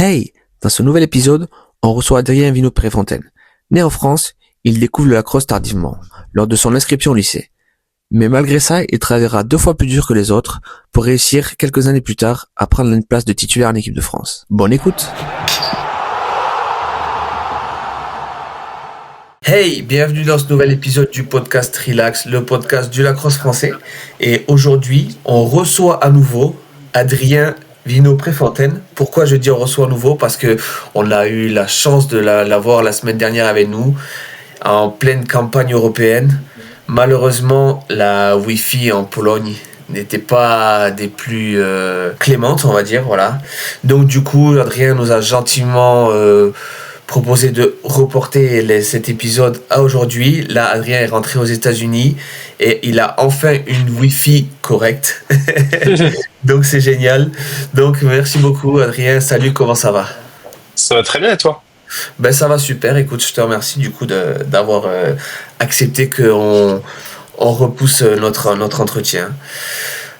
Hey! Dans ce nouvel épisode, on reçoit Adrien Vino-Préfontaine. Né en France, il découvre le lacrosse tardivement, lors de son inscription au lycée. Mais malgré ça, il travaillera 2 fois plus dur que les autres pour réussir quelques années plus tard à prendre une place de titulaire en équipe de France. Bonne écoute! Hey, bienvenue dans ce nouvel épisode du podcast Relax, le podcast du lacrosse français. Et aujourd'hui, on reçoit à nouveau Adrien Vino-Préfontaine. Pourquoi je dis on reçoit à nouveau? Parce que on a eu la chance de l'avoir la semaine dernière avec nous, en pleine campagne européenne. Malheureusement, la Wi-Fi en Pologne n'était pas des plus clémentes, on va dire, voilà. Donc du coup, Adrien nous a gentiment proposé de reporter cet épisode à aujourd'hui. Là, Adrien est rentré aux États-Unis et il a enfin une Wi-Fi correcte. Donc c'est génial. Donc merci beaucoup, Adrien. Salut, comment ça va? Ça va très bien et toi? Ben ça va super. Écoute, je te remercie du coup d'avoir accepté qu'on repousse notre entretien.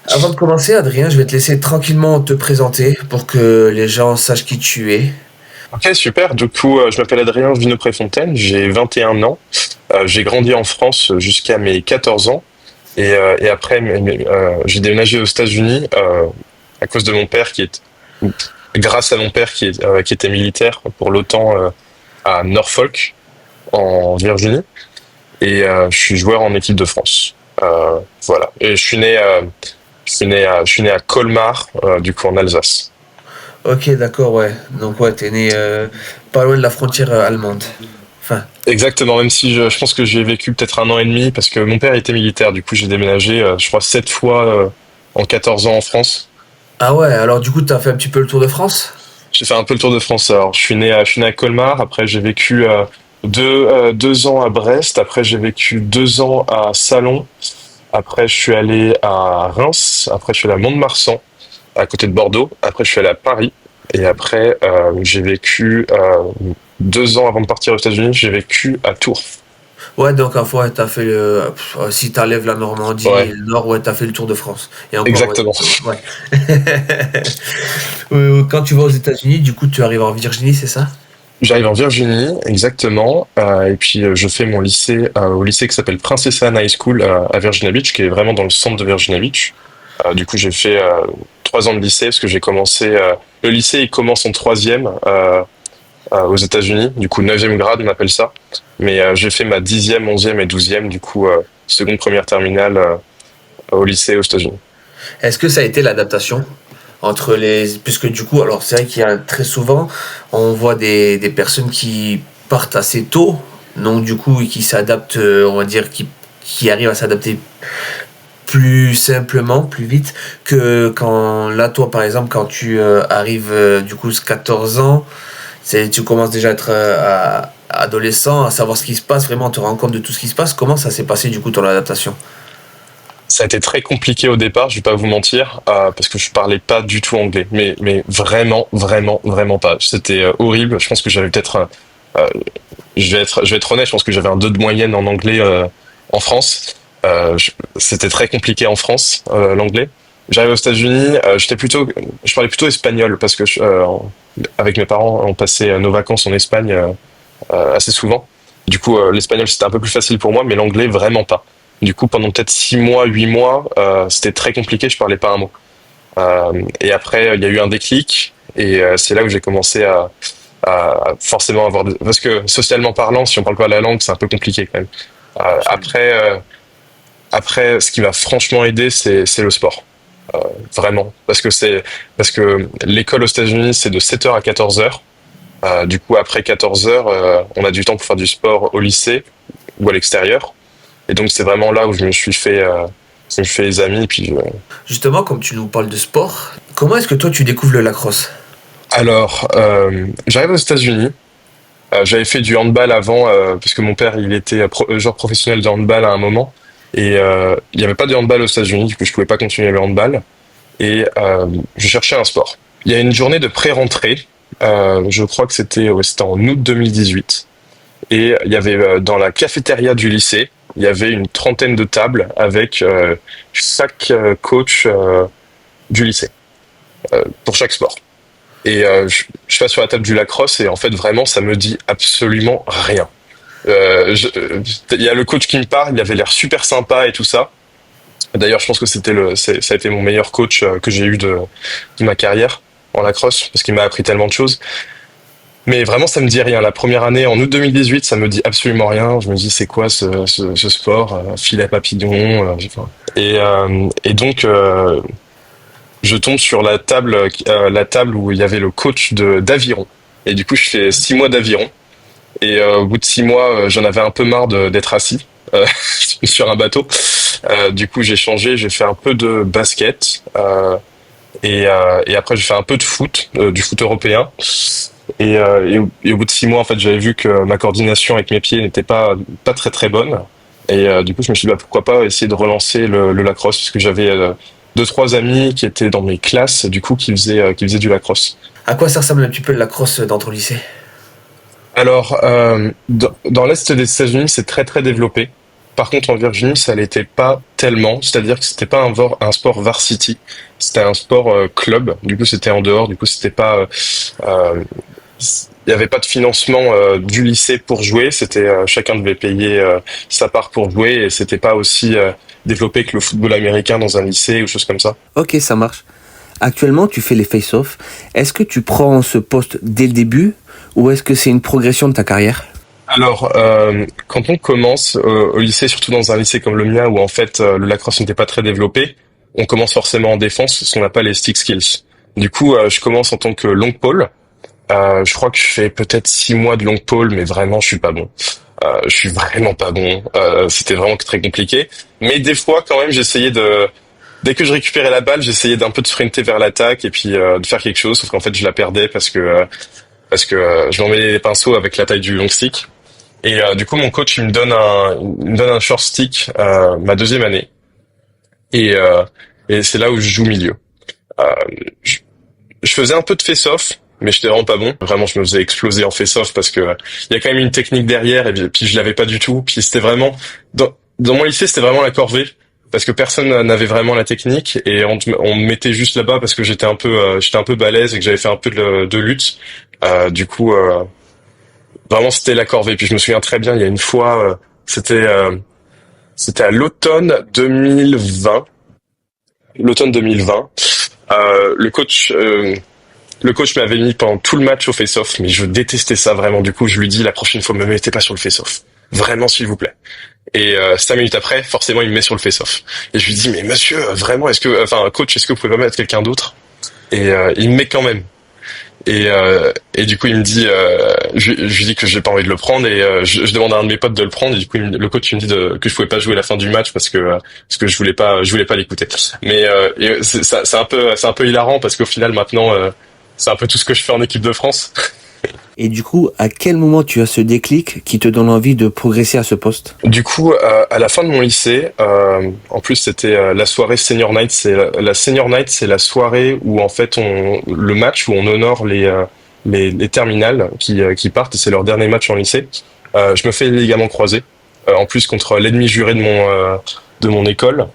Avant de commencer, Adrien, je vais te laisser tranquillement te présenter pour que les gens sachent qui tu es. Ok, super. Du coup, je m'appelle Adrien Vino-Préfontaine, j'ai 21 ans. J'ai grandi en France jusqu'à mes 14 ans. Et après, j'ai déménagé aux États-Unis à cause de mon père grâce à mon père qui était militaire pour l'OTAN à Norfolk, en Virginie. Et je suis joueur en équipe de France. Voilà. Et je suis né à Colmar, du coup en Alsace. Ok, d'accord, ouais. Donc ouais, t'es né pas loin de la frontière allemande. Enfin, Exactement, même si je pense que j'ai vécu peut-être 1 an et demi parce que mon père était militaire, du coup j'ai déménagé, je crois, 7 fois en 14 ans en France. ah ouais, alors du coup, t'as fait un petit peu le tour de France? J'ai fait un peu le tour de France. Alors, je suis né à Colmar, après j'ai vécu 2 ans à Brest, après j'ai vécu 2 ans à Salon, après je suis allé à Reims, après je suis allé à Mont-de-Marsan, à côté de Bordeaux, après je suis allé à Paris, et après j'ai vécu 2 ans avant de partir aux États-Unis, j'ai vécu à Tours. Ouais, donc en fois, t'as fait si t'enlèves la Normandie et Ouais, le Nord, ouais, t'as fait le tour de France. Et encore, ouais. exactement. Ouais. Quand tu vas aux États-Unis, du coup, tu arrives en Virginie, c'est ça? J'arrive en Virginie, exactement, et puis je fais mon lycée au lycée qui s'appelle Princess Anne High School à Virginia Beach, qui est vraiment dans le centre de Virginia Beach. Du coup, j'ai fait 3 ans de lycée parce que j'ai commencé. Le lycée, il commence en troisième aux États-Unis. Du coup, neuvième grade, on appelle ça. Mais j'ai fait ma 10e, 11e et 12e, du coup, seconde, première terminale au lycée aux États-Unis. Est-ce que ça a été l'adaptation entre les... Puisque du coup, alors c'est vrai qu'il y a très souvent, on voit des personnes qui partent assez tôt, donc du coup, et qui s'adaptent, on va dire, qui arrivent à s'adapter plus simplement, plus vite, que quand, là, toi, par exemple, quand tu arrives, du coup, 14 ans, tu commences déjà à être adolescent, à savoir ce qui se passe, vraiment te rends compte de tout ce qui se passe. Comment ça s'est passé, du coup, ton adaptation? Ça a été très compliqué au départ, je vais pas vous mentir, parce que je parlais pas du tout anglais. Mais vraiment, vraiment, vraiment pas. C'était horrible. Je pense que j'avais peut-être euh, je vais être honnête, je pense que j'avais un 2 de moyenne en anglais en France. C'était très compliqué en France, l'anglais. J'arrive aux États-Unis, je parlais plutôt espagnol parce que avec mes parents, on passait nos vacances en Espagne assez souvent. Du coup, l'espagnol c'était un peu plus facile pour moi, mais l'anglais vraiment pas. Du coup, pendant peut-être 6 mois, 8 mois, c'était très compliqué, je parlais pas un mot. Et après, il y a eu un déclic, et c'est là où j'ai commencé à forcément parce que socialement parlant, si on parle pas la langue, c'est un peu compliqué quand même. Après, ce qui m'a franchement aidé, c'est le sport. Vraiment. Parce que l'école aux États-Unis, c'est de 7 heures à 14 heures. Du coup, après 14 heures, on a du temps pour faire du sport au lycée ou à l'extérieur. Et donc, c'est vraiment là où je me suis fait des amis. Puis, Justement, comme tu nous parles de sport, comment est-ce que toi, tu découvres le lacrosse? alors, j'arrive aux États-Unis. J'avais fait du handball avant, parce que mon père, il était joueur professionnel de handball à un moment. Et il n'y avait pas de handball aux États-Unis, du coup, je pouvais pas continuer le handball. Et je cherchais un sport. Il y a une journée de pré-rentrée, je crois que c'était en août 2018. Et il y avait dans la cafétéria du lycée, il y avait une trentaine de tables avec chaque coach du lycée, pour chaque sport. Et je passe sur la table du lacrosse et en fait vraiment ça me dit absolument rien. Il y a le coach qui me parle, il avait l'air super sympa et tout ça. D'ailleurs, je pense que ça a été mon meilleur coach que j'ai eu de ma carrière en lacrosse parce qu'il m'a appris tellement de choses. Mais vraiment, ça me dit rien. La première année, en août 2018, ça me dit absolument rien. Je me dis, c'est quoi ce sport, filet papillon, enfin. Et donc, je tombe sur la table où il y avait le coach d'aviron. Et du coup, je fais 6 mois d'aviron. Et au bout de 6 mois, j'en avais un peu marre d'être assis sur un bateau. Du coup, j'ai changé, j'ai fait un peu de basket et après j'ai fait un peu de foot, du foot européen. Et au bout de 6 mois, en fait, j'avais vu que ma coordination avec mes pieds n'était pas très très bonne. Et du coup, je me suis dit bah, pourquoi pas essayer de relancer le lacrosse parce que j'avais deux trois amis qui étaient dans mes classes, du coup, qui faisaient du lacrosse. À quoi ça ressemble un petit peu le lacrosse dans ton lycée? Alors, dans l'est des États-Unis, c'est très très développé. Par contre, en Virginie, ça l'était pas tellement. C'est-à-dire que c'était pas un sport varsity, c'était un sport club. Du coup, c'était en dehors. Du coup, c'était pas. Il y avait pas de financement du lycée pour jouer. C'était chacun devait payer sa part pour jouer et c'était pas aussi développé que le football américain dans un lycée ou choses comme ça. Ok, ça marche. Actuellement, tu fais les face-off. Est-ce que tu prends ce poste dès le début ou est-ce que c'est une progression de ta carrière? Alors, quand on commence au lycée, surtout dans un lycée comme le mien où en fait le lacrosse n'était pas très développé, on commence forcément en défense, ce qu'on appelle les stick skills. Du coup, je commence en tant que long pole. Je crois que je fais peut-être 6 mois de long pole, mais vraiment, je suis pas bon. Je suis vraiment pas bon. C'était vraiment très compliqué. Mais des fois, quand même, dès que je récupérais la balle, j'essayais d'un peu de sprinter vers l'attaque et puis de faire quelque chose. Sauf qu'en fait, je la perdais parce que je m'emmêlais les pinceaux avec la taille du long stick. Et du coup, mon coach, il me donne un short stick ma deuxième année. Et c'est là où je joue milieu. Euh, je, je faisais un peu de face-off, mais j'étais vraiment pas bon. Vraiment, je me faisais exploser en face-off parce que il y a quand même une technique derrière et puis je l'avais pas du tout. Puis c'était vraiment dans mon lycée, c'était vraiment la corvée parce que personne n'avait vraiment la technique et on me mettait juste là-bas parce que j'étais un peu balèze et que j'avais fait un peu de lutte. Du coup, vraiment c'était la corvée. Puis je me souviens très bien, il y a une fois, c'était à l'automne 2020. Le coach m'avait mis pendant tout le match au face-off, mais je détestais ça vraiment. Du coup, je lui dis la prochaine fois, me mettez pas sur le face-off. Vraiment, s'il vous plaît. Et 5 minutes après, forcément, il me met sur le face-off. Et je lui dis, mais monsieur, vraiment, coach, est-ce que vous pouvez pas mettre quelqu'un d'autre? Et il me met quand même. Et du coup, il me dit, je lui dis que j'ai pas envie de le prendre et je demande à un de mes potes de le prendre. Et du coup, le coach il me dit que je pouvais pas jouer la fin du match parce que je voulais pas l'écouter. Mais c'est un peu hilarant parce qu'au final maintenant, c'est un peu tout ce que je fais en équipe de France. Et du coup, à quel moment tu as ce déclic qui te donne envie de progresser à ce poste? Du coup, à la fin de mon lycée, en plus c'était la soirée Senior Night. La Senior Night, c'est la soirée où en fait le match où on honore les terminales qui partent. Et c'est leur dernier match en lycée. Je me fais les ligaments croisés. En plus contre l'ennemi juré de mon école.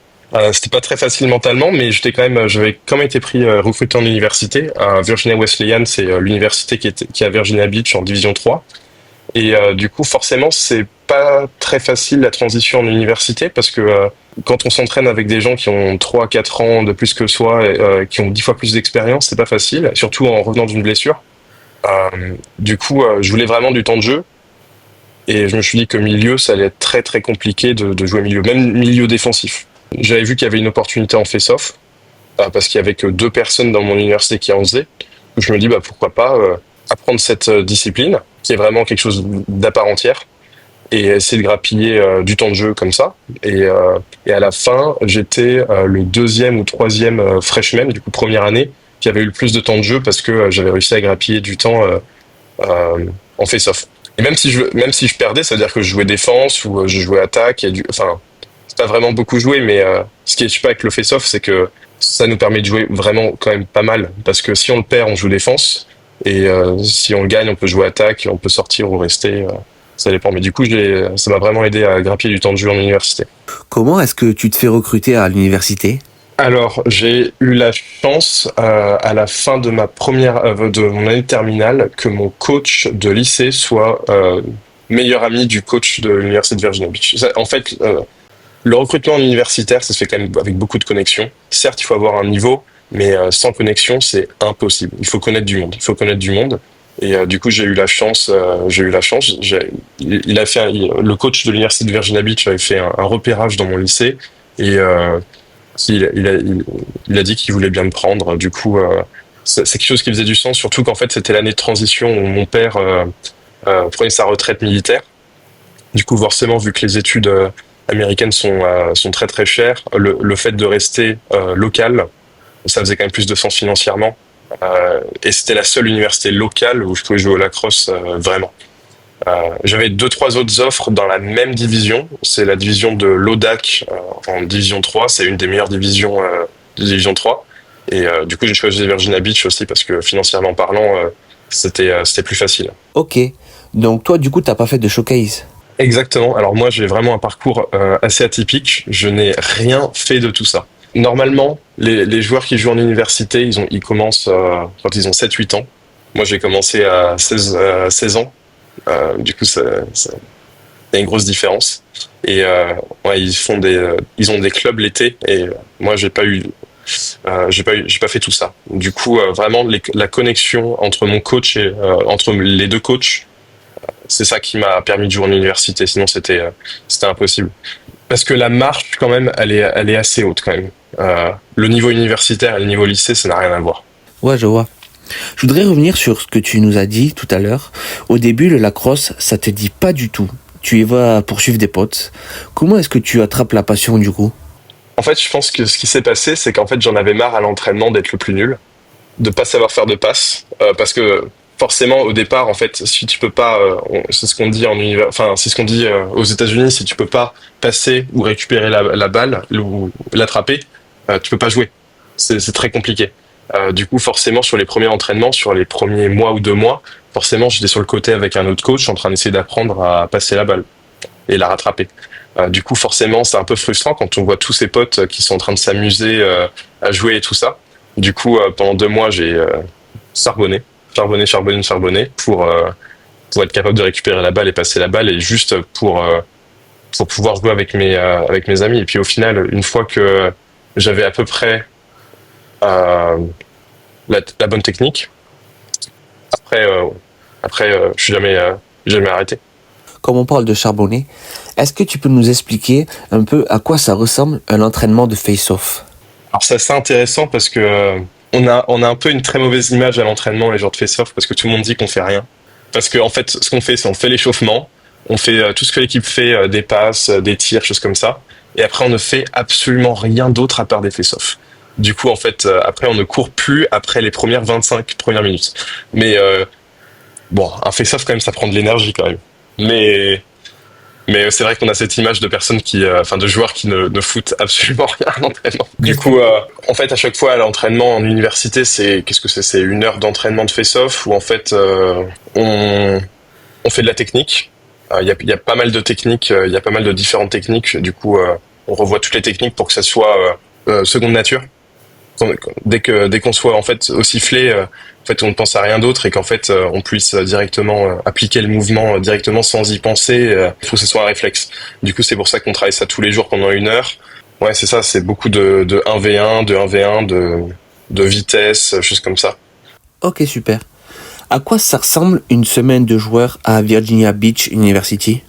C'était pas très facile mentalement, mais j'avais quand même été pris recruté en université. Virginia Wesleyan, c'est l'université qui est à Virginia Beach en division 3. Et du coup, forcément, c'est pas très facile la transition en université parce que quand on s'entraîne avec des gens qui ont 3 4 ans de plus que soi, qui ont 10 fois plus d'expérience, c'est pas facile, surtout en revenant d'une blessure. Du coup, je voulais vraiment du temps de jeu et je me suis dit que milieu, ça allait être très très compliqué de jouer milieu, même milieu défensif. J'avais vu qu'il y avait une opportunité en face-off parce qu'il y avait que 2 personnes dans mon université qui en faisaient. Donc je me dis bah pourquoi pas apprendre cette discipline qui est vraiment quelque chose d'à part entière et essayer de grappiller du temps de jeu comme ça. Et à la fin, j'étais le deuxième ou troisième freshman, du coup première année, qui avait eu le plus de temps de jeu parce que j'avais réussi à grappiller du temps en face-off. Et même si je perdais, ça veut dire que je jouais défense ou je jouais attaque. Enfin, c'est pas vraiment beaucoup joué, mais ce qui est super avec le face-off, c'est que ça nous permet de jouer vraiment quand même pas mal. Parce que si on le perd, on joue défense. Et si on le gagne, on peut jouer attaque, on peut sortir ou rester. Ça dépend. Mais du coup, ça m'a vraiment aidé à grappiller du temps de jeu en université. Comment est-ce que tu te fais recruter à l'université? Alors, j'ai eu la chance à la fin de de mon année de terminale que mon coach de lycée soit meilleur ami du coach de l'université de Virginia Beach. En fait, le recrutement universitaire, ça se fait quand même avec beaucoup de connexions. Certes, il faut avoir un niveau, mais sans connexion, c'est impossible. Il faut connaître du monde. Il faut connaître du monde. Et du coup, j'ai eu la chance. J'ai eu la chance. Il a fait le coach de l'université de Virginia Beach avait fait un repérage dans mon lycée et il a dit qu'il voulait bien me prendre. Du coup, c'est quelque chose qui faisait du sens, surtout qu'en fait, c'était l'année de transition où mon père prenait sa retraite militaire. Du coup, forcément, vu que les études américaines sont très très chères, le fait de rester local, ça faisait quand même plus de sens financièrement. Et c'était la seule université locale où je pouvais jouer au lacrosse vraiment. J'avais deux trois autres offres dans la même division. C'est la division de l'ODAC en division 3. C'est une des meilleures divisions de division 3. Et du coup, j'ai choisi Virginia Beach aussi parce que financièrement parlant, c'était plus facile. Ok, donc toi du coup t'as pas fait de showcase? Exactement. Alors moi, j'ai vraiment un parcours assez atypique. Je n'ai rien fait de tout ça. Normalement, les joueurs qui jouent en université, ils commencent quand ils ont 7-8 ans. Moi, j'ai commencé à 16 ans. Du coup, il y a une grosse différence. Et ouais, ils ont des clubs l'été. Et moi, j'ai pas fait tout ça. Du coup, vraiment, la connexion entre mon coach et entre les deux coachs, c'est ça qui m'a permis de jouer en université. Sinon, c'était impossible. Parce que la marche, quand même, elle est assez haute, quand même. Le niveau universitaire et le niveau lycée, ça n'a rien à voir. Ouais, je vois. Je voudrais revenir sur ce que tu nous as dit tout à l'heure. Au début, le lacrosse, ça te dit pas du tout. Tu y vas poursuivre des potes. Comment est-ce que tu attrapes la passion du coup? En fait, je pense que ce qui s'est passé, c'est qu'en fait, j'en avais marre à l'entraînement d'être le plus nul, de pas savoir faire de passes, parce que forcément, au départ, en fait, si tu peux pas, c'est ce qu'on dit enfin, c'est ce qu'on dit aux États-Unis, si tu peux pas passer ou récupérer la balle ou l'attraper, tu peux pas jouer. C'est très compliqué. Du coup, forcément, sur les premiers entraînements, sur les premiers mois ou 2 mois, forcément, j'étais sur le côté avec un autre coach en train d'essayer d'apprendre à passer la balle et la rattraper. Du coup, forcément, c'est un peu frustrant quand on voit tous ses potes qui sont en train de s'amuser à jouer et tout ça. Du coup, pendant 2 mois, j'ai charbonné pour être capable de récupérer la balle et passer la balle et juste pour pouvoir jouer avec mes amis. Et puis au final, une fois que j'avais à peu près la bonne technique, après, je suis jamais arrêté. Comme on parle de charbonner, est-ce que tu peux nous expliquer un peu à quoi ça ressemble un entraînement de face-off? Alors c'est assez intéressant parce que on a un peu une très mauvaise image à l'entraînement les joueurs de face-off parce que tout le monde dit qu'on fait rien. Parce que en fait, ce qu'on fait, c'est on fait l'échauffement, on fait tout ce que l'équipe fait, des passes, des tirs, choses comme ça, et après on ne fait absolument rien d'autre à part des face-off. Du coup, en fait, après on ne court plus après les premières 25 premières minutes. Mais bon, un face-off quand même, ça prend de l'énergie quand même. Mais c'est vrai qu'on a cette image de personnes de joueurs qui ne foutent absolument rien à l'entraînement. Du coup, en fait, à chaque fois à l'entraînement en université, qu'est-ce que c'est? C'est 1 heure d'entraînement de face-off où en fait on fait de la technique. Il y a pas mal de techniques, il y a pas mal de différentes techniques. Du coup, on revoit toutes les techniques pour que ça soit seconde nature. Dès qu'on soit en fait au sifflet, en fait on ne pense à rien d'autre et qu'en fait on puisse directement appliquer le mouvement directement sans y penser. Il faut que ce soit un réflexe. Du coup c'est pour ça qu'on travaille ça tous les jours pendant 1 heure. Ouais c'est ça, c'est beaucoup de 1v1, de 1v1, de vitesse, choses comme ça. Ok, super. À quoi ça ressemble une semaine de joueurs à Virginia Beach University?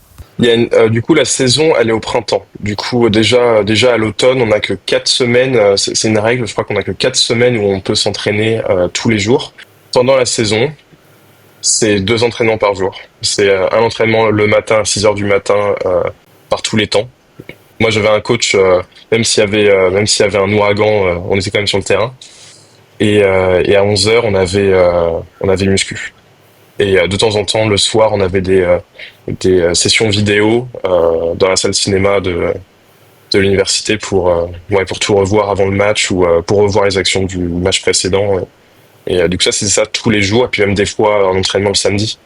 Du coup, la saison, elle est au printemps. Du coup, déjà à l'automne, on n'a que 4 semaines. C'est une règle, je crois qu'on n'a que 4 semaines où on peut s'entraîner tous les jours. Pendant la saison, c'est 2 entraînements par jour. C'est un entraînement le matin à 6 heures du matin par tous les temps. Moi, j'avais un coach, même s'il y avait un ouragan, on était quand même sur le terrain. Et à 11 heures, on avait muscu. Et de temps en temps, le soir, on avait des sessions vidéo dans la salle cinéma de l'université pour tout revoir avant le match ou pour revoir les actions du match précédent. Et du coup, c'est ça tous les jours. Et puis même des fois, en entraînement le samedi.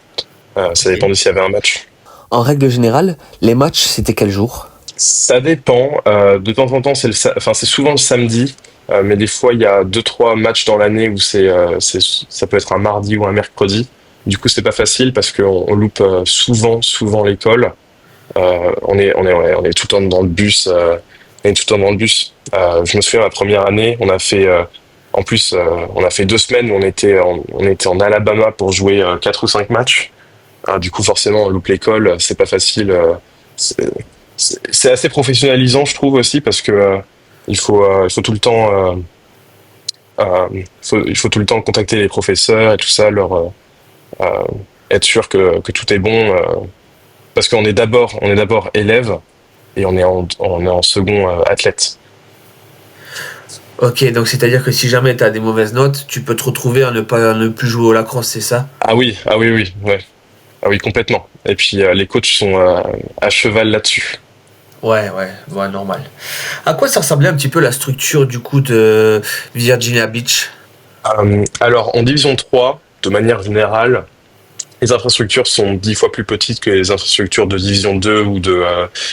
Ça dépendait s'il y avait un match. En règle générale, les matchs, c'était quel jour? Ça dépend. De temps en temps, c'est souvent le samedi. mais des fois il y a deux trois matchs dans l'année où ça peut être un mardi ou un mercredi. Du coup, c'est pas facile parce qu'on loupe souvent l'école. On est tout le temps dans le bus. On est tout le temps dans le bus. Je me souviens, la première année, en plus, on a fait 2 semaines où on était en Alabama pour jouer 4 ou 5 matchs. Du coup, forcément, on loupe l'école, c'est pas facile. C'est c'est assez professionnalisant, je trouve aussi, parce que il faut tout le temps, il faut tout le temps contacter les professeurs et tout ça, euh, être sûr que tout est bon, parce qu'on est d'abord élève et on est en second athlète. Ok, donc c'est-à-dire que si jamais tu as des mauvaises notes, tu peux te retrouver à ne plus jouer au lacrosse, c'est ça? Ah oui, oui, ouais. Ah oui, complètement. Et puis les coachs sont à cheval là-dessus. Ouais, normal. À quoi ça ressemblait un petit peu la structure du coup de Virginia Beach? Alors, en division 3, de manière générale, les infrastructures sont 10 fois plus petites que les infrastructures de division 2 ou de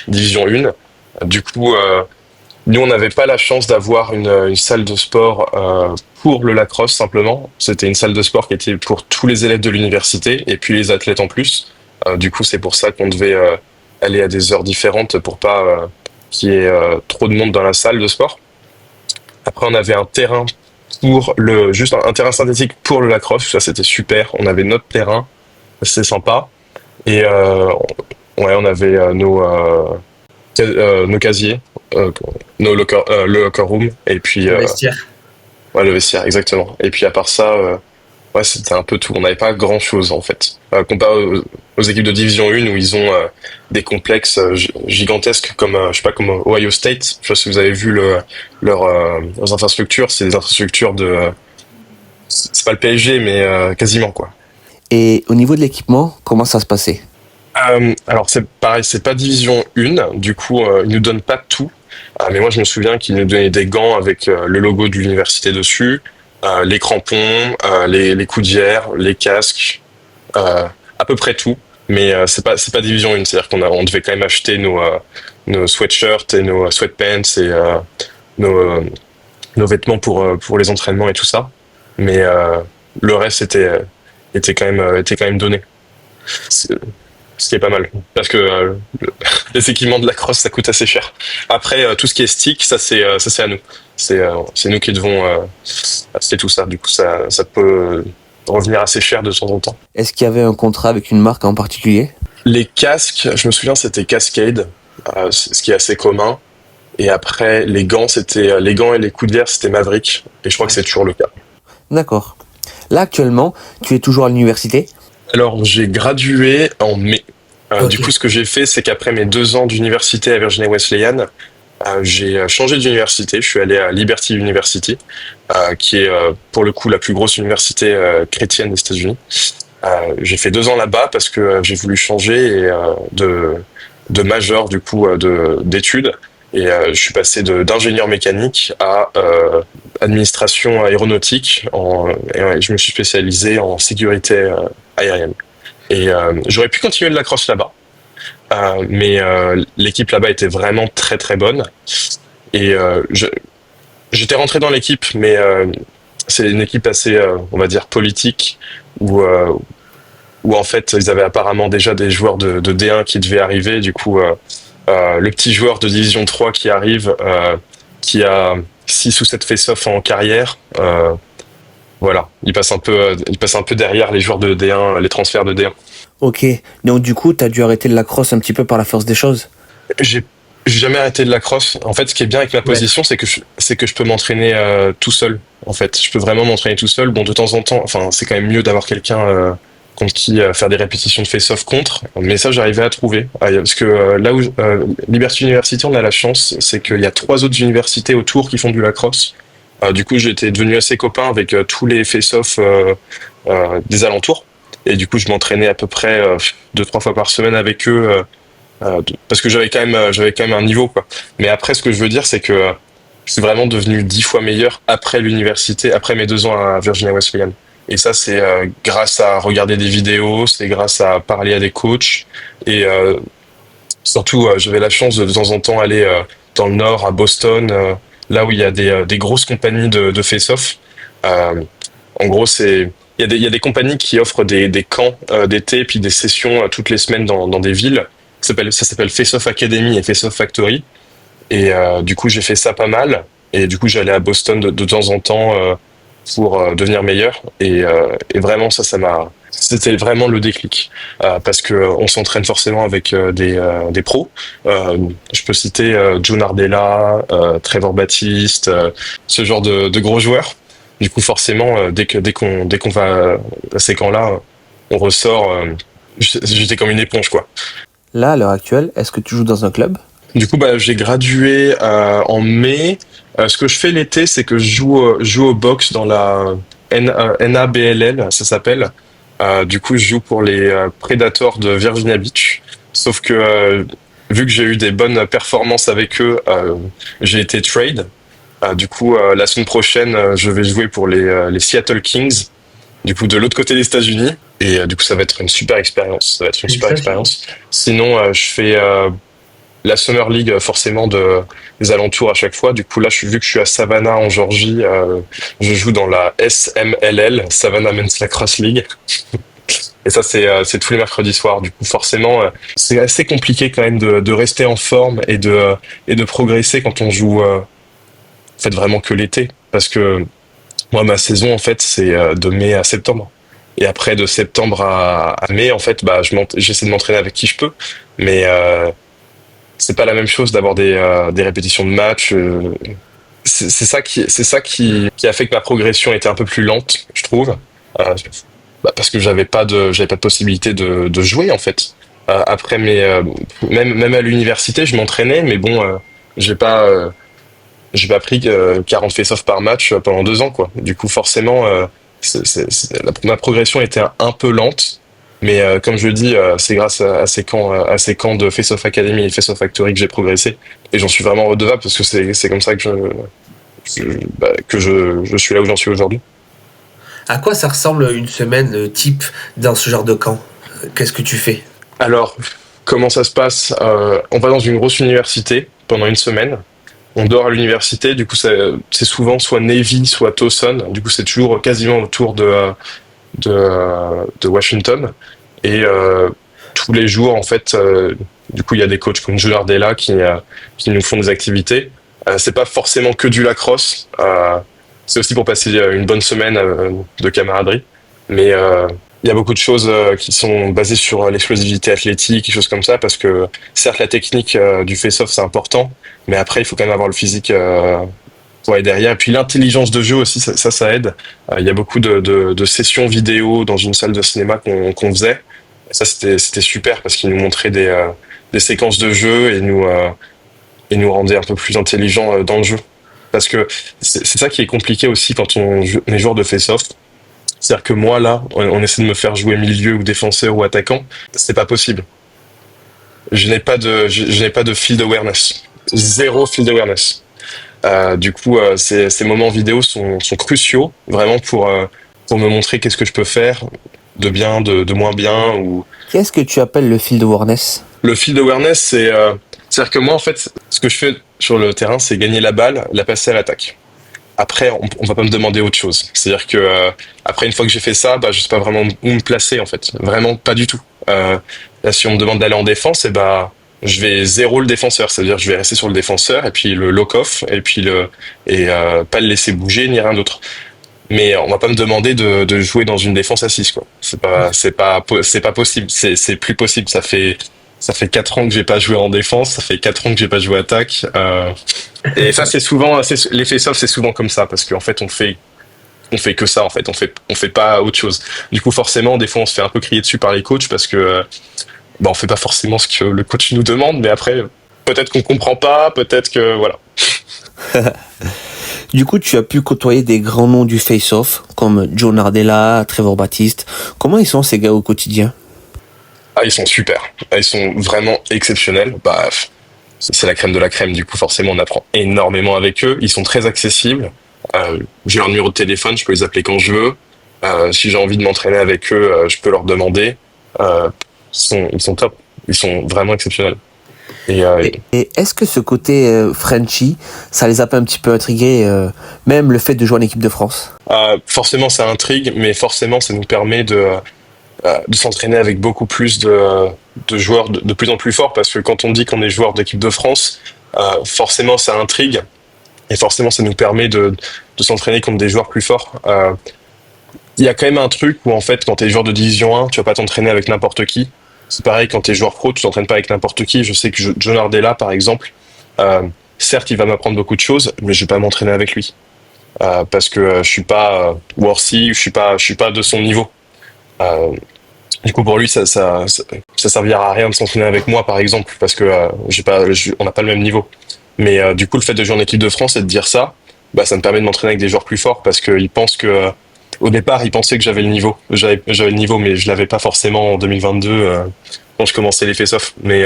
division 1. Du coup, nous, on n'avait pas la chance d'avoir une salle de sport pour le lacrosse simplement. C'était une salle de sport qui était pour tous les élèves de l'université et puis les athlètes en plus. Du coup, c'est pour ça qu'on devait aller à des heures différentes pour pas qu'il y ait trop de monde dans la salle de sport. Après, on avait un terrain juste un terrain synthétique pour le lacrosse. Ça, c'était super. On avait notre terrain, c'était sympa. Et ouais, on avait nos casiers, le locker room, et puis Le vestiaire. ouais, le vestiaire, exactement. Et puis à part ça, ouais, c'était un peu tout. On n'avait pas grand-chose en fait, comparé aux équipes de Division 1 où ils ont des complexes gigantesques comme je sais pas comme Ohio State. Je sais pas si vous avez vu leurs infrastructures. C'est des infrastructures c'est pas le PSG mais quasiment quoi. Et au niveau de l'équipement, comment ça se passait? Alors c'est pareil, c'est pas Division 1, du coup ils nous donnent pas tout. Mais moi je me souviens qu'ils nous donnaient des gants avec le logo de l'université dessus, les crampons, les coudières, les casques, à peu près tout. Mais c'est pas Division 1, c'est-à-dire on devait quand même acheter nos sweatshirts et nos sweatpants et nos, euh, nos vêtements pour les entraînements et tout ça. Mais le reste était quand même donné. C'est- Ce qui est pas mal. Parce que les équipements de la crosse, ça coûte assez cher. Après, tout ce qui est stick, ça c'est à nous. C'est nous qui devons acheter tout ça. Du coup, ça peut revenir assez cher de temps en temps. Est-ce qu'il y avait un contrat avec une marque en particulier? Les casques, je me souviens, c'était Cascade, ce qui est assez commun. Et après, les gants et les coudières, c'était Maverick. Et je crois que c'est toujours le cas. D'accord. Là, actuellement, tu es toujours à l'université? Alors, j'ai gradué en mai. Du Ok. coup, ce que j'ai fait, c'est qu'après mes 2 ans d'université à Virginia Wesleyan, j'ai changé d'université. Je suis allé à Liberty University, qui est pour le coup la plus grosse université chrétienne des États-Unis. J'ai fait 2 ans là-bas parce que j'ai voulu changer de major du coup d'études. Et je suis passé d'ingénieur mécanique à administration aéronautique et ouais, je me suis spécialisé en sécurité aérienne. Et j'aurais pu continuer le lacrosse là-bas, mais l'équipe là-bas était vraiment très très bonne. Et j'étais rentré dans l'équipe, mais c'est une équipe assez, on va dire, politique, où, euh, où en fait ils avaient apparemment déjà des joueurs de D1 qui devaient arriver. Du coup, le petit joueur de Division 3 qui arrive, qui a 6 ou 7 face-off en carrière, voilà, il passe un peu derrière les joueurs de D1, les transferts de D1. Ok. Donc du coup, tu as dû arrêter le lacrosse un petit peu par la force des choses? J'ai j'ai jamais arrêté de la crosse. En fait, ce qui est bien avec ma Ouais. position, c'est que je peux m'entraîner tout seul. En fait, je peux vraiment m'entraîner tout seul. Bon, de temps en temps, enfin, c'est quand même mieux d'avoir quelqu'un contre qui faire des répétitions de face-off contre. Mais ça, j'arrivais à trouver. Parce que là où Liberty University, on a la chance, c'est qu'il y a 3 autres universités autour qui font du lacrosse. Du coup, j'étais devenu assez copain avec tous les face-off des alentours. Et du coup, je m'entraînais à peu près 2, 3 fois par semaine avec eux. Parce que j'avais quand même un niveau quoi. Mais après ce que je veux dire c'est que je suis vraiment devenu 10 fois meilleur après l'université, après mes 2 ans à Virginia Wesleyan. Et ça c'est grâce à regarder des vidéos, c'est grâce à parler à des coachs et surtout j'avais la chance de temps en temps aller dans le nord à Boston, là où il y a des grosses compagnies de face-off. Euh, En gros, il y a des compagnies qui offrent des camps d'été, puis des sessions toutes les semaines dans des villes. Ça s'appelle Face-Off Academy et Face-Off Factory. Et du coup, j'ai fait ça pas mal. Et du coup, j'allais à Boston de temps en temps pour devenir meilleur. Et vraiment, c'était vraiment le déclic. Parce que on s'entraîne forcément avec des pros. Je peux citer Joe Nardella, Trevor Baptiste, ce genre de gros joueurs. Du coup, forcément, dès qu'on va à ces camps-là, on ressort. J'étais comme une éponge, quoi. Là, à l'heure actuelle, est-ce que tu joues dans un club? Du coup, bah, j'ai gradué en mai. Ce que je fais l'été, c'est que je joue au box dans la NABLL, ça s'appelle. Du coup, je joue pour les Predators de Virginia Beach. Sauf que vu que j'ai eu des bonnes performances avec eux, j'ai été trade. Du coup, la semaine prochaine, je vais jouer pour les Seattle Kings. Du coup, de l'autre côté des États-Unis. Et du coup, ça va être une super expérience. Ça va être une super Félicitations. expérience. Sinon, je fais la Summer League forcément des alentours à chaque fois. Du coup là, vu que je suis à Savannah en Georgie, je joue dans la SMLL, Savannah Men's Lacrosse League. Et ça c'est tous les mercredis soirs. Du coup forcément, c'est assez compliqué quand même de rester en forme et de progresser quand on joue en fait vraiment que l'été. Parce que moi ma saison en fait c'est de mai à septembre. Et après de septembre à mai en fait bah j'essaie de m'entraîner avec qui je peux. Mais c'est pas la même chose d'avoir des répétitions de matchs. C'est ça qui a fait que ma progression était un peu plus lente, je trouve. Euh, Parce que j'avais pas de possibilité de jouer en fait. Après même à l'université, je m'entraînais, mais bon, j'ai pas euh, j'ai pas pris 40 face-off par match pendant 2 ans quoi. Du coup, forcément, ma progression était un peu lente. Mais comme je le dis, c'est grâce à ces camps de Face Off Academy et Face Off Factory que j'ai progressé. Et j'en suis vraiment redevable parce que c'est comme ça que je suis là où j'en suis aujourd'hui. À quoi ça ressemble une semaine type dans ce genre de camp? Qu'est-ce que tu fais? Alors, comment ça se passe? On va dans une grosse université pendant une semaine. On dort à l'université. Du coup, c'est souvent soit Navy, soit Towson. Du coup, c'est toujours quasiment autour de Washington. Et tous les jours, en fait, du coup, il y a des coachs comme Joe Nardella qui nous font des activités. C'est pas forcément que du lacrosse. C'est aussi pour passer une bonne semaine de camaraderie. Mais il y a beaucoup de choses qui sont basées sur l'explosivité athlétique et choses comme ça, parce que certes, la technique du face-off, c'est important, mais après, il faut quand même avoir le physique pour aller derrière. Et puis l'intelligence de jeu aussi, ça aide. Il y a beaucoup de sessions vidéo dans une salle de cinéma qu'on faisait. Et ça, c'était super parce qu'ils nous montraient des séquences de jeu et nous rendaient un peu plus intelligents dans le jeu. Parce que c'est ça qui est compliqué aussi quand on est joueur de face-off. C'est-à-dire que moi, là, on essaie de me faire jouer milieu ou défenseur ou attaquant. C'est pas possible. Je n'ai pas de field awareness. Zéro field awareness. Du coup, ces moments vidéo sont cruciaux, vraiment pour me montrer qu'est-ce que je peux faire de bien, de moins bien. Ou Qu'est-ce que tu appelles le field awareness? le field awareness, c'est-à-dire que moi, en fait, ce que je fais sur le terrain, c'est gagner la balle, la passer à l'attaque. Après, on va pas me demander autre chose. C'est-à-dire que après, une fois que j'ai fait ça, bah, je sais pas vraiment où me placer en fait. Vraiment pas du tout. Là, si on me demande d'aller en défense, et bah, je vais zéro le défenseur. C'est-à-dire, je vais rester sur le défenseur et puis le lock off et pas le laisser bouger ni rien d'autre. Mais on va pas me demander de jouer dans une défense à 6 quoi. C'est pas possible. C'est plus possible. Ça fait 4 ans que j'ai pas joué en défense. Ça fait 4 ans que j'ai pas joué attaque. Et ça, les face-off, c'est souvent comme ça, parce qu'en fait, on fait que ça, en fait, on fait pas autre chose. Du coup, forcément, des fois, on se fait un peu crier dessus par les coachs parce que, bah, on fait pas forcément ce que le coach nous demande, mais après, peut-être qu'on comprend pas, peut-être que, voilà. Du coup, tu as pu côtoyer des grands noms du face-off, comme Joe Nardella, Trevor Baptiste. Comment ils sont ces gars au quotidien? Ah, ils sont super. Ah, ils sont vraiment exceptionnels. Bah, c'est la crème de la crème. Du coup, forcément, on apprend énormément avec eux. Ils sont très accessibles. J'ai leur numéro de téléphone, je peux les appeler quand je veux. Si j'ai envie de m'entraîner avec eux, je peux leur demander. Ils sont top. Ils sont vraiment exceptionnels. Et Et est-ce que ce côté Frenchie, ça les a pas un petit peu intrigués, même le fait de jouer en équipe de France? forcément, ça intrigue, mais forcément, ça nous permet de s'entraîner avec beaucoup plus de joueurs de plus en plus forts, parce que quand on dit qu'on est joueur d'équipe de France, forcément, ça intrigue, et forcément, ça nous permet de s'entraîner contre des joueurs plus forts. Il y a quand même un truc où, en fait, quand tu es joueur de Division 1, tu vas pas t'entraîner avec n'importe qui. C'est pareil quand tu es joueur pro, tu t'entraînes pas avec n'importe qui. Je sais que John Ardella, par exemple, euh, certes, il va m'apprendre beaucoup de choses, mais je vais pas m'entraîner avec lui. Parce que je suis pas Worthy, je suis pas de son niveau. Euh, du coup, pour lui, ça servira à rien de s'entraîner avec moi, par exemple, parce que on n'a pas le même niveau. Mais du coup, le fait de jouer en équipe de France et de dire ça, bah, ça me permet de m'entraîner avec des joueurs plus forts, parce qu'ils pensent que, au départ, ils pensaient que j'avais le niveau. J'avais le niveau, mais je l'avais pas forcément en 2022 quand je commençais les face-off. Mais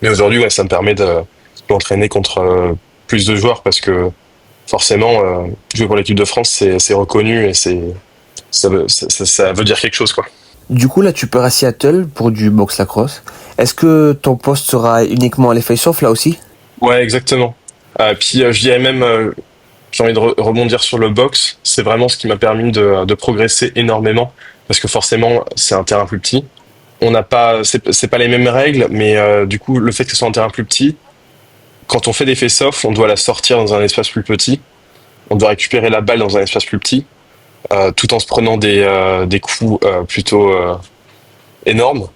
aujourd'hui, ouais, ça me permet de m'entraîner contre plus de joueurs, parce que forcément, jouer pour l'équipe de France, c'est reconnu et ça veut dire quelque chose, quoi. Du coup, là, tu pars à Seattle pour du boxe lacrosse. Est-ce que ton poste sera uniquement à les face-off là aussi? Ouais, exactement. Puis je dirais même, j'ai envie de rebondir sur le box. C'est vraiment ce qui m'a permis de progresser énormément, parce que forcément, c'est un terrain plus petit. On n'a pas, c'est pas les mêmes règles, mais du coup, le fait que ce soit un terrain plus petit, quand on fait des face-off, on doit la sortir dans un espace plus petit. On doit récupérer la balle dans un espace plus petit, tout en se prenant des coups plutôt énormes.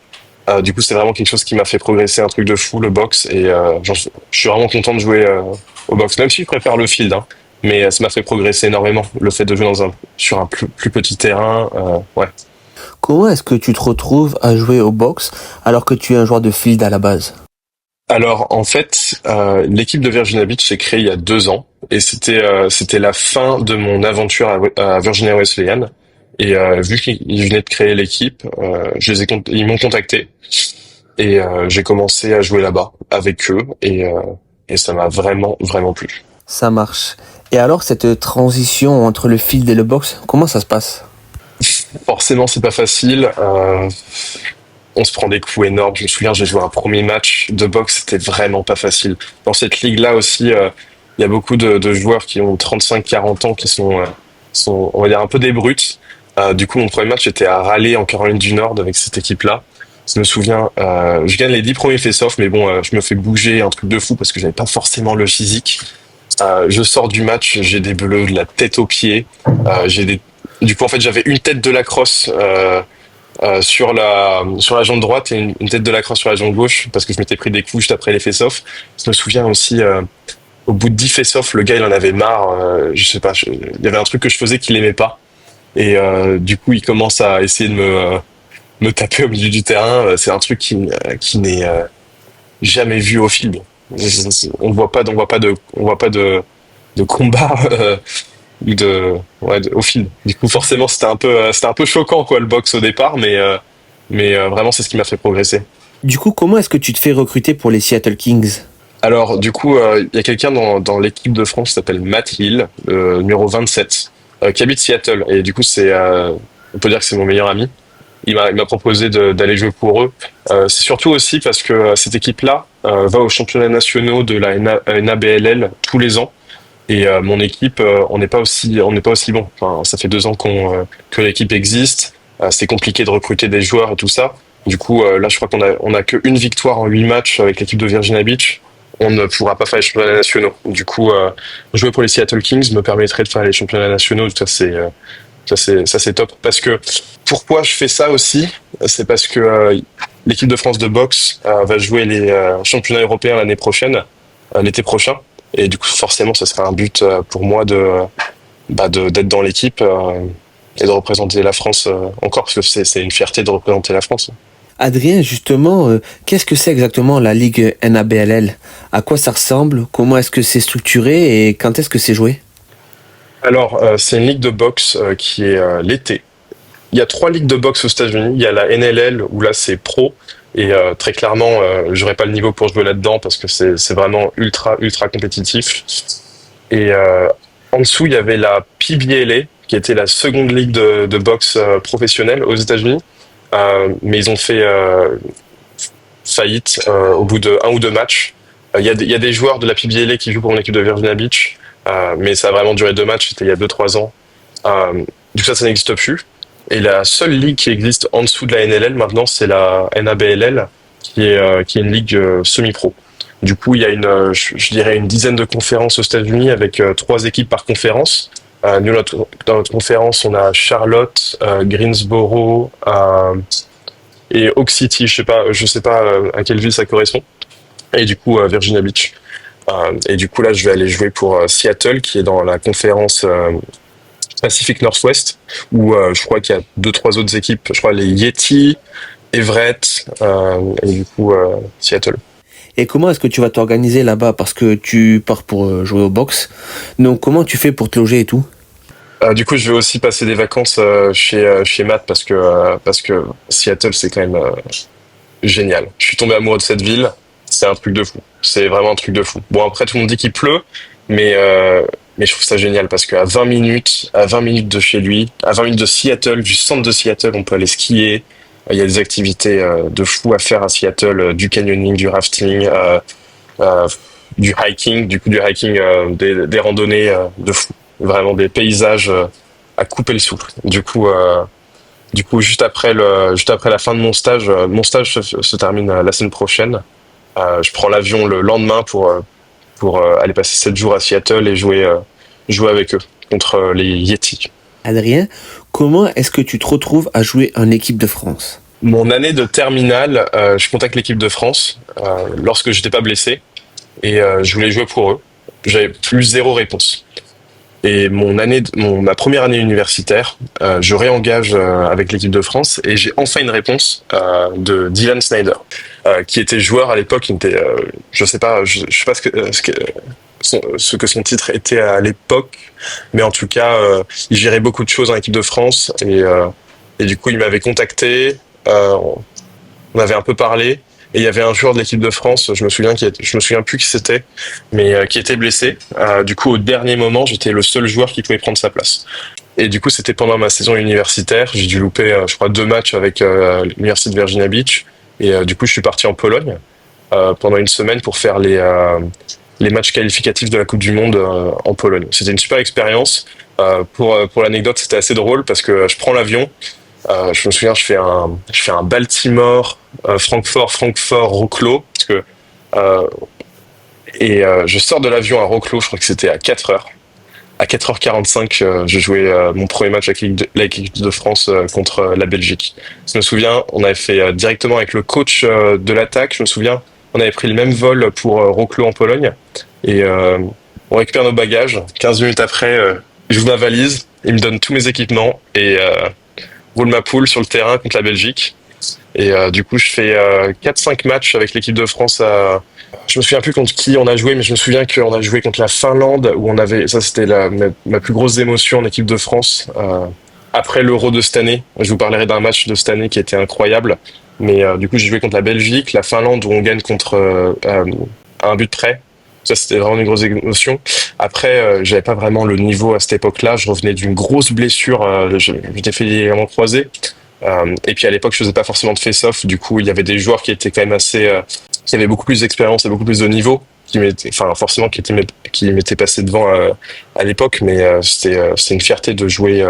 Du coup, c'est vraiment quelque chose qui m'a fait progresser un truc de fou, le box, et je suis vraiment content de jouer au box, même si je préfère le field, hein. Mais ça m'a fait progresser énormément, le fait de jouer sur un plus petit terrain, ouais. Comment est-ce que tu te retrouves à jouer au boxe alors que tu es un joueur de field à la base? Alors, en fait, l'équipe de Virginia Beach s'est créée il y a 2 ans, et c'était la fin de mon aventure à Virginia Wesleyan. Et vu qu'ils venaient de créer l'équipe, ils m'ont contacté, et j'ai commencé à jouer là-bas avec eux, et ça m'a vraiment vraiment plu. Ça marche. Et alors, cette transition entre le field et le boxe, comment ça se passe? Forcément, c'est pas facile. On se prend des coups énormes. Je me souviens, j'ai joué un premier match de boxe, c'était vraiment pas facile. Dans cette ligue-là aussi, il y a beaucoup de joueurs qui ont 35-40 ans, qui sont, on va dire, un peu des brutes. Du coup, mon premier match était à Raleigh, en Caroline du Nord, avec cette équipe-là. Je me souviens, je gagne les 10 premiers face-off, mais bon, je me fais bouger un truc de fou parce que j'avais pas forcément le physique. Je sors du match, j'ai des bleus de la tête aux pieds. Du coup, en fait, j'avais une tête de lacrosse sur la jambe droite et une tête de lacrosse sur la jambe gauche, parce que je m'étais pris des coups juste après les face-off. Je me souviens aussi, au bout de 10 face-off, le gars il en avait marre. Je sais pas, il y avait un truc que je faisais qu'il aimait pas, et du coup il commence à essayer de me taper au milieu du terrain. C'est un truc qui n'est jamais vu au film. On voit pas de combat au film. Du coup, forcément, c'était un peu choquant, quoi, le box au départ, mais vraiment, c'est ce qui m'a fait progresser. Du coup, comment est-ce que tu te fais recruter pour les Seattle Kings? Alors, du coup, il y a quelqu'un dans l'équipe de France qui s'appelle Matt Hill, numéro 27, qui habite Seattle. Et du coup, on peut dire que c'est mon meilleur ami. Il m'a proposé d'aller jouer pour eux. C'est surtout aussi parce que cette équipe-là va aux championnats nationaux de la NABLL tous les ans. Et mon équipe, on n'est pas aussi bon. Enfin, ça fait 2 ans que l'équipe existe. C'est compliqué de recruter des joueurs et tout ça. Du coup, là, je crois qu'on a que une victoire en 8 matchs avec l'équipe de Virginia Beach. On ne pourra pas faire les championnats nationaux. Du coup, jouer pour les Seattle Kings me permettrait de faire les championnats nationaux. Ça c'est top. Parce que pourquoi je fais ça aussi, c'est parce que l'équipe de France de boxe va jouer les championnats européens l'année prochaine, l'été prochain. Et du coup, forcément, ça serait un but pour moi d'être dans l'équipe et de représenter la France encore, parce que c'est une fierté de représenter la France. Adrien, justement, qu'est-ce que c'est exactement la Ligue NABLL? À quoi ça ressemble? Comment est-ce que c'est structuré et quand est-ce que c'est joué? Alors, c'est une ligue de boxe qui est l'été. Il y a 3 ligues de boxe aux États-Unis. Il y a la NLL où là c'est pro, et très clairement, j'aurais pas le niveau pour jouer là-dedans parce que c'est vraiment ultra ultra compétitif. Et en dessous, il y avait la PBLA qui était la seconde ligue de boxe professionnelle aux États-Unis. Mais ils ont fait faillite au bout de un ou deux matchs. Il y a des joueurs de la PBLA qui jouent pour mon équipe de Virginia Beach, mais ça a vraiment duré deux matchs, c'était il y a 2-3 ans. Du coup, ça n'existe plus. Et la seule ligue qui existe en dessous de la NLL maintenant, c'est la NABLL, qui est une ligue semi-pro. Du coup, il y a je dirais une dizaine de conférences aux États-Unis avec trois équipes par conférence. Nous, dans notre conférence, on a Charlotte, Greensboro et Oak City. Je sais pas à quelle ville ça correspond. Et du coup, Virginia Beach. Et du coup, là, je vais aller jouer pour Seattle, qui est dans la conférence Pacific Northwest, où je crois qu'il y a deux, trois autres équipes. Je crois les Yeti, Everett et du coup Seattle. Et comment est-ce que tu vas t'organiser là-bas? Parce que tu pars pour jouer au boxe. Donc comment tu fais pour te loger et tout? Du coup, je vais aussi passer des vacances chez Matt parce que Seattle, c'est quand même génial. Je suis tombé amoureux de cette ville. C'est un truc de fou. C'est vraiment un truc de fou. Bon, après, tout le monde dit qu'il pleut, mais je trouve ça génial parce qu'à 20 minutes de chez lui, à 20 minutes de Seattle, du centre de Seattle, on peut aller skier. Il y a des activités de fou à faire à Seattle, du canyoning, du rafting, du hiking, des randonnées de fou. Vraiment des paysages à couper le souffle. Du coup, juste après la fin de mon stage se termine la semaine prochaine. Je prends l'avion le lendemain pour aller passer 7 jours à Seattle et jouer avec eux contre les Yeti. Adrien, comment est-ce que tu te retrouves à jouer en équipe de France? Mon année de terminale, je contacte l'équipe de France lorsque j'étais pas blessé et je voulais jouer pour eux. J'avais plus zéro réponse. Et ma première année universitaire, je réengage avec l'équipe de France et j'ai enfin une réponse de Dylan Snyder, qui était joueur à l'époque. Je sais pas ce que son titre était à l'époque, mais en tout cas, il gérait beaucoup de choses en équipe de France et du coup, il m'avait contacté. On avait un peu parlé. Et il y avait un joueur de l'équipe de France, je me souviens plus qui c'était, mais qui était blessé. Du coup, au dernier moment, j'étais le seul joueur qui pouvait prendre sa place. Et du coup, c'était pendant ma saison universitaire. J'ai dû louper, je crois, 2 matchs avec l'université de Virginia Beach. Et du coup, je suis parti en Pologne pendant une semaine pour faire les matchs qualificatifs de la Coupe du Monde en Pologne. C'était une super expérience. Pour l'anecdote, c'était assez drôle parce que je prends l'avion. Je me souviens, je fais un Baltimore, Francfort, Wrocław, je sors de l'avion à Wrocław, je crois que c'était à 4h. À 4h45, je jouais mon premier match avec l'équipe de France contre la Belgique. Je me souviens, on avait fait directement avec le coach de l'attaque, je me souviens, on avait pris le même vol pour Wrocław en Pologne, et on récupère nos bagages. 15 minutes après, j'ouvre ma valise, il me donne tous mes équipements, et roule ma poule sur le terrain contre la Belgique. Et du coup, je fais 4-5 matchs avec l'équipe de France. Je me souviens plus contre qui on a joué, mais je me souviens qu'on a joué contre la Finlande, où ça c'était ma plus grosse émotion en équipe de France. Après l'Euro de cette année, je vous parlerai d'un match de cette année qui était incroyable. Mais du coup, j'ai joué contre la Belgique, la Finlande, où on gagne contre à un but près. Ça, c'était vraiment une grosse émotion. Après, j'avais pas vraiment le niveau à cette époque-là. Je revenais d'une grosse blessure. J'étais fait les ligaments croisés. Et puis à l'époque, je faisais pas forcément de face-off. Du coup, il y avait des joueurs qui étaient quand même qui avaient beaucoup plus d'expérience et beaucoup plus de niveau, qui m'étaient passés devant à l'époque. Mais c'est une fierté de jouer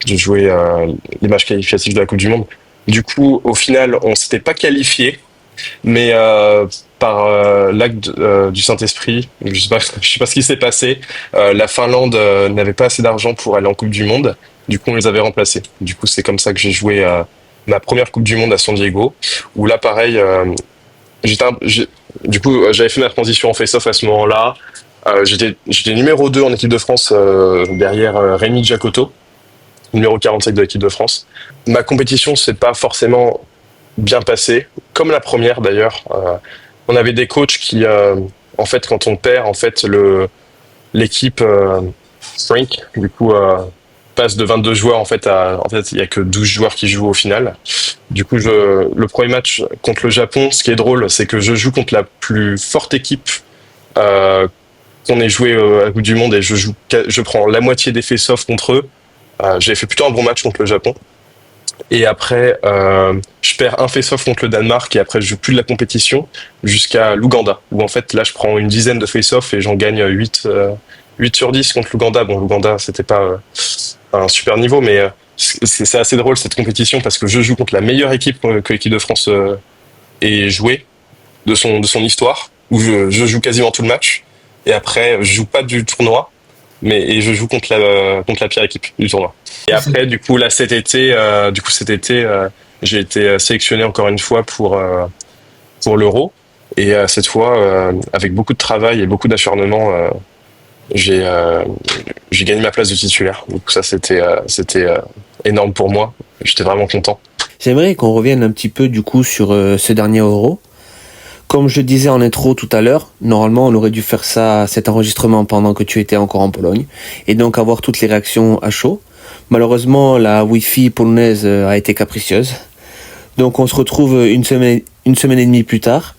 les matchs qualificatifs de la Coupe du Monde. Du coup, au final, on s'était pas qualifié, mais par l'acte du Saint-Esprit, je sais pas ce qui s'est passé. La Finlande n'avait pas assez d'argent pour aller en Coupe du Monde. Du coup, on les avait remplacés. Du coup, c'est comme ça que j'ai joué ma première Coupe du Monde à San Diego, où là, pareil, j'avais fait ma transition en face-off à ce moment-là. J'étais numéro 2 en équipe de France derrière Rémi Giacotto, numéro 47 de l'équipe de France. Ma compétition s'est pas forcément bien passée, comme la première d'ailleurs. On avait des coachs qui, en fait, quand on perd, en fait, l'équipe Frank, du coup, passe de 22 joueurs, en fait, il y a que 12 joueurs qui jouent au final. Du coup, le premier match contre le Japon, ce qui est drôle, c'est que je joue contre la plus forte équipe qu'on ait joué à la Coupe du Monde, et je prends la moitié des face-off contre eux. J'ai fait plutôt un bon match contre le Japon. Et après, je perds un face-off contre le Danemark et après je joue plus de la compétition jusqu'à l'Ouganda, où en fait là je prends une dizaine de face-off et j'en gagne 8 sur 10 contre l'Ouganda. Bon, l'Ouganda c'était pas un super niveau, mais c'est assez drôle cette compétition parce que je joue contre la meilleure équipe que l'équipe de France ait joué de son histoire, où je joue quasiment tout le match. Et après, je joue pas du tournoi, et je joue contre la pire équipe du tournoi. Et après, du coup, là, cet été, j'ai été sélectionné encore une fois pour l'Euro. Et cette fois, avec beaucoup de travail et beaucoup d'acharnement, j'ai euh, j'ai gagné ma place de titulaire. Donc ça, c'était énorme pour moi. J'étais vraiment content. J'aimerais qu'on revienne un petit peu du coup sur ce dernier Euro. Comme je disais en intro tout à l'heure, normalement on aurait dû faire cet enregistrement pendant que tu étais encore en Pologne, et donc avoir toutes les réactions à chaud. Malheureusement, la Wi-Fi polonaise a été capricieuse. Donc on se retrouve une semaine et demie plus tard.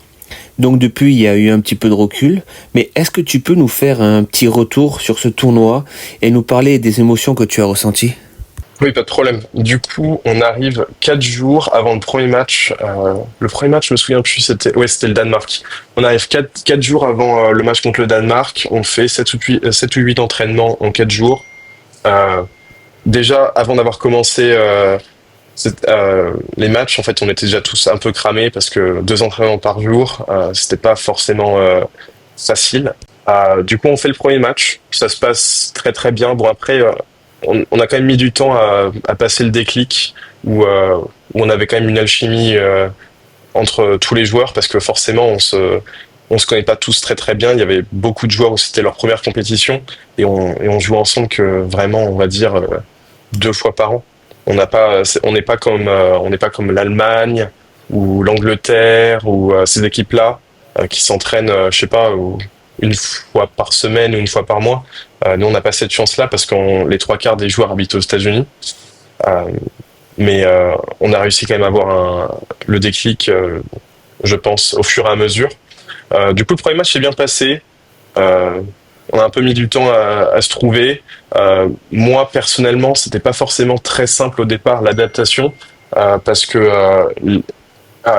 Donc depuis, il y a eu un petit peu de recul. Mais est-ce que tu peux nous faire un petit retour sur ce tournoi et nous parler des émotions que tu as ressenties? Oui, pas de problème. Du coup, on arrive 4 jours avant le premier match. Le premier match, je me souviens plus, c'était le Danemark. On arrive quatre jours avant le match contre le Danemark. On fait 7 ou 8 entraînements en 4 jours. Euh, Déjà, avant d'avoir commencé les matchs, en fait, on était déjà tous un peu cramés parce que 2 entraînements par jour, c'était pas forcément facile. Du coup, on fait le premier match. Ça se passe très très bien. Bon, après, on a quand même mis du temps à passer le déclic où on avait quand même une alchimie entre tous les joueurs parce que forcément, on se connaît pas tous très très bien. Il y avait beaucoup de joueurs où c'était leur première compétition et on jouait ensemble que vraiment, on va dire 2 fois par an. On n'est pas comme l'Allemagne ou l'Angleterre ou ces équipes-là qui s'entraînent, je sais pas, une fois par semaine ou une fois par mois. Nous, on n'a pas cette chance-là parce que les 3 quarts des joueurs habitent aux États-Unis. Euh, mais on a réussi quand même à avoir le déclic, je pense, au fur et à mesure. Du coup, le premier match s'est bien passé. Euh, on a un peu mis du temps à se trouver. Moi, personnellement, c'était pas forcément très simple au départ, l'adaptation, parce que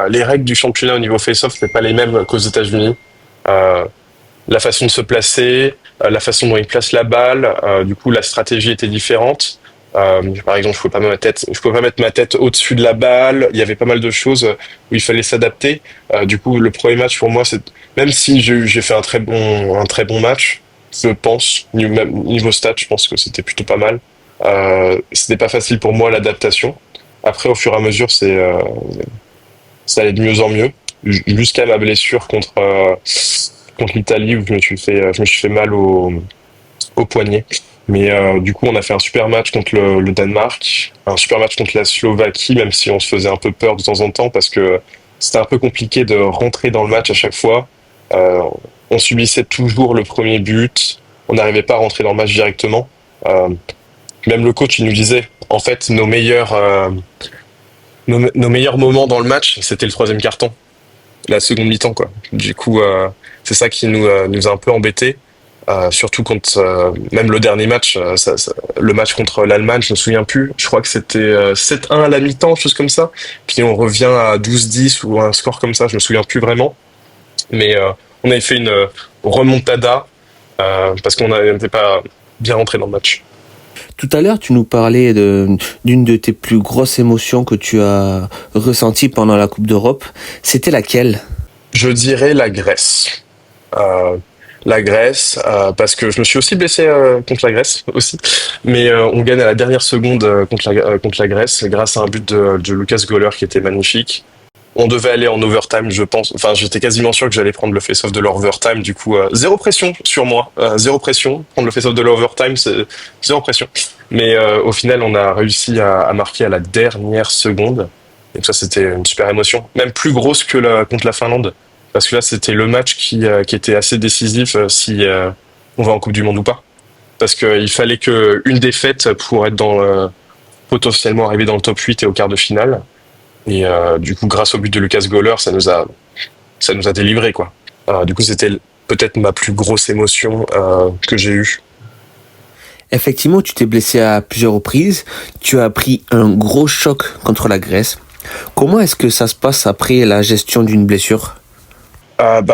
les règles du championnat au niveau face-off, c'est pas les mêmes qu'aux États-Unis. Euh, la façon de se placer, la façon dont ils placent la balle, du coup, la stratégie était différente. Par exemple, je pouvais pas mettre ma tête au-dessus de la balle. Il y avait pas mal de choses où il fallait s'adapter. Du coup, le premier match pour moi, même si j'ai fait un très bon match, je pense, même niveau stats, je pense que c'était plutôt pas mal. C'était pas facile pour moi l'adaptation. Après, au fur et à mesure, ça allait de mieux en mieux, jusqu'à ma blessure contre l'Italie où je me suis fait mal au poignet. Mais du coup, on a fait un super match contre le Danemark, un super match contre la Slovaquie, même si on se faisait un peu peur de temps en temps parce que c'était un peu compliqué de rentrer dans le match à chaque fois. Euh, on subissait toujours le premier but, on n'arrivait pas à rentrer dans le match directement. Euh, Même le coach, il nous disait, en fait, nos meilleurs moments dans le match, c'était le troisième quart-temps, la seconde mi-temps, quoi. Du coup, c'est ça qui nous a un peu embêtés. Surtout quand même le dernier match, le match contre l'Allemagne, je me souviens plus. Je crois que c'était 7-1 à la mi-temps, chose comme ça. Puis on revient à 12-10 ou un score comme ça, je me souviens plus vraiment. Mais on avait fait une remontada parce qu'on n'était pas bien rentré dans le match. Tout à l'heure, tu nous parlais d'une de tes plus grosses émotions que tu as ressenties pendant la Coupe d'Europe. C'était laquelle? Je dirais la Grèce. Euh, la Grèce, parce que je me suis aussi blessé contre la Grèce aussi, mais on gagne à la dernière seconde contre la Grèce grâce à un but de Lucas Goller qui était magnifique. On devait aller en overtime, je pense. Enfin, j'étais quasiment sûr que j'allais prendre le face-off de l'overtime. Du coup, zéro pression sur moi. Zéro pression. Prendre le face-off de l'overtime, c'est zéro pression. Mais au final, on a réussi à marquer à la dernière seconde. Et ça, c'était une super émotion. Même plus grosse que contre la Finlande. Parce que là, c'était le match qui était assez décisif si on va en Coupe du Monde ou pas. Parce qu'il fallait que une défaite pour être potentiellement arriver dans le top 8 et au quart de finale. Et du coup, grâce au but de Lucas Goller, ça nous a délivré, quoi. Du coup, c'était peut-être ma plus grosse émotion que j'ai eue. Effectivement, tu t'es blessé à plusieurs reprises, tu as pris un gros choc contre la Grèce. Comment est-ce que ça se passe après la gestion d'une blessure?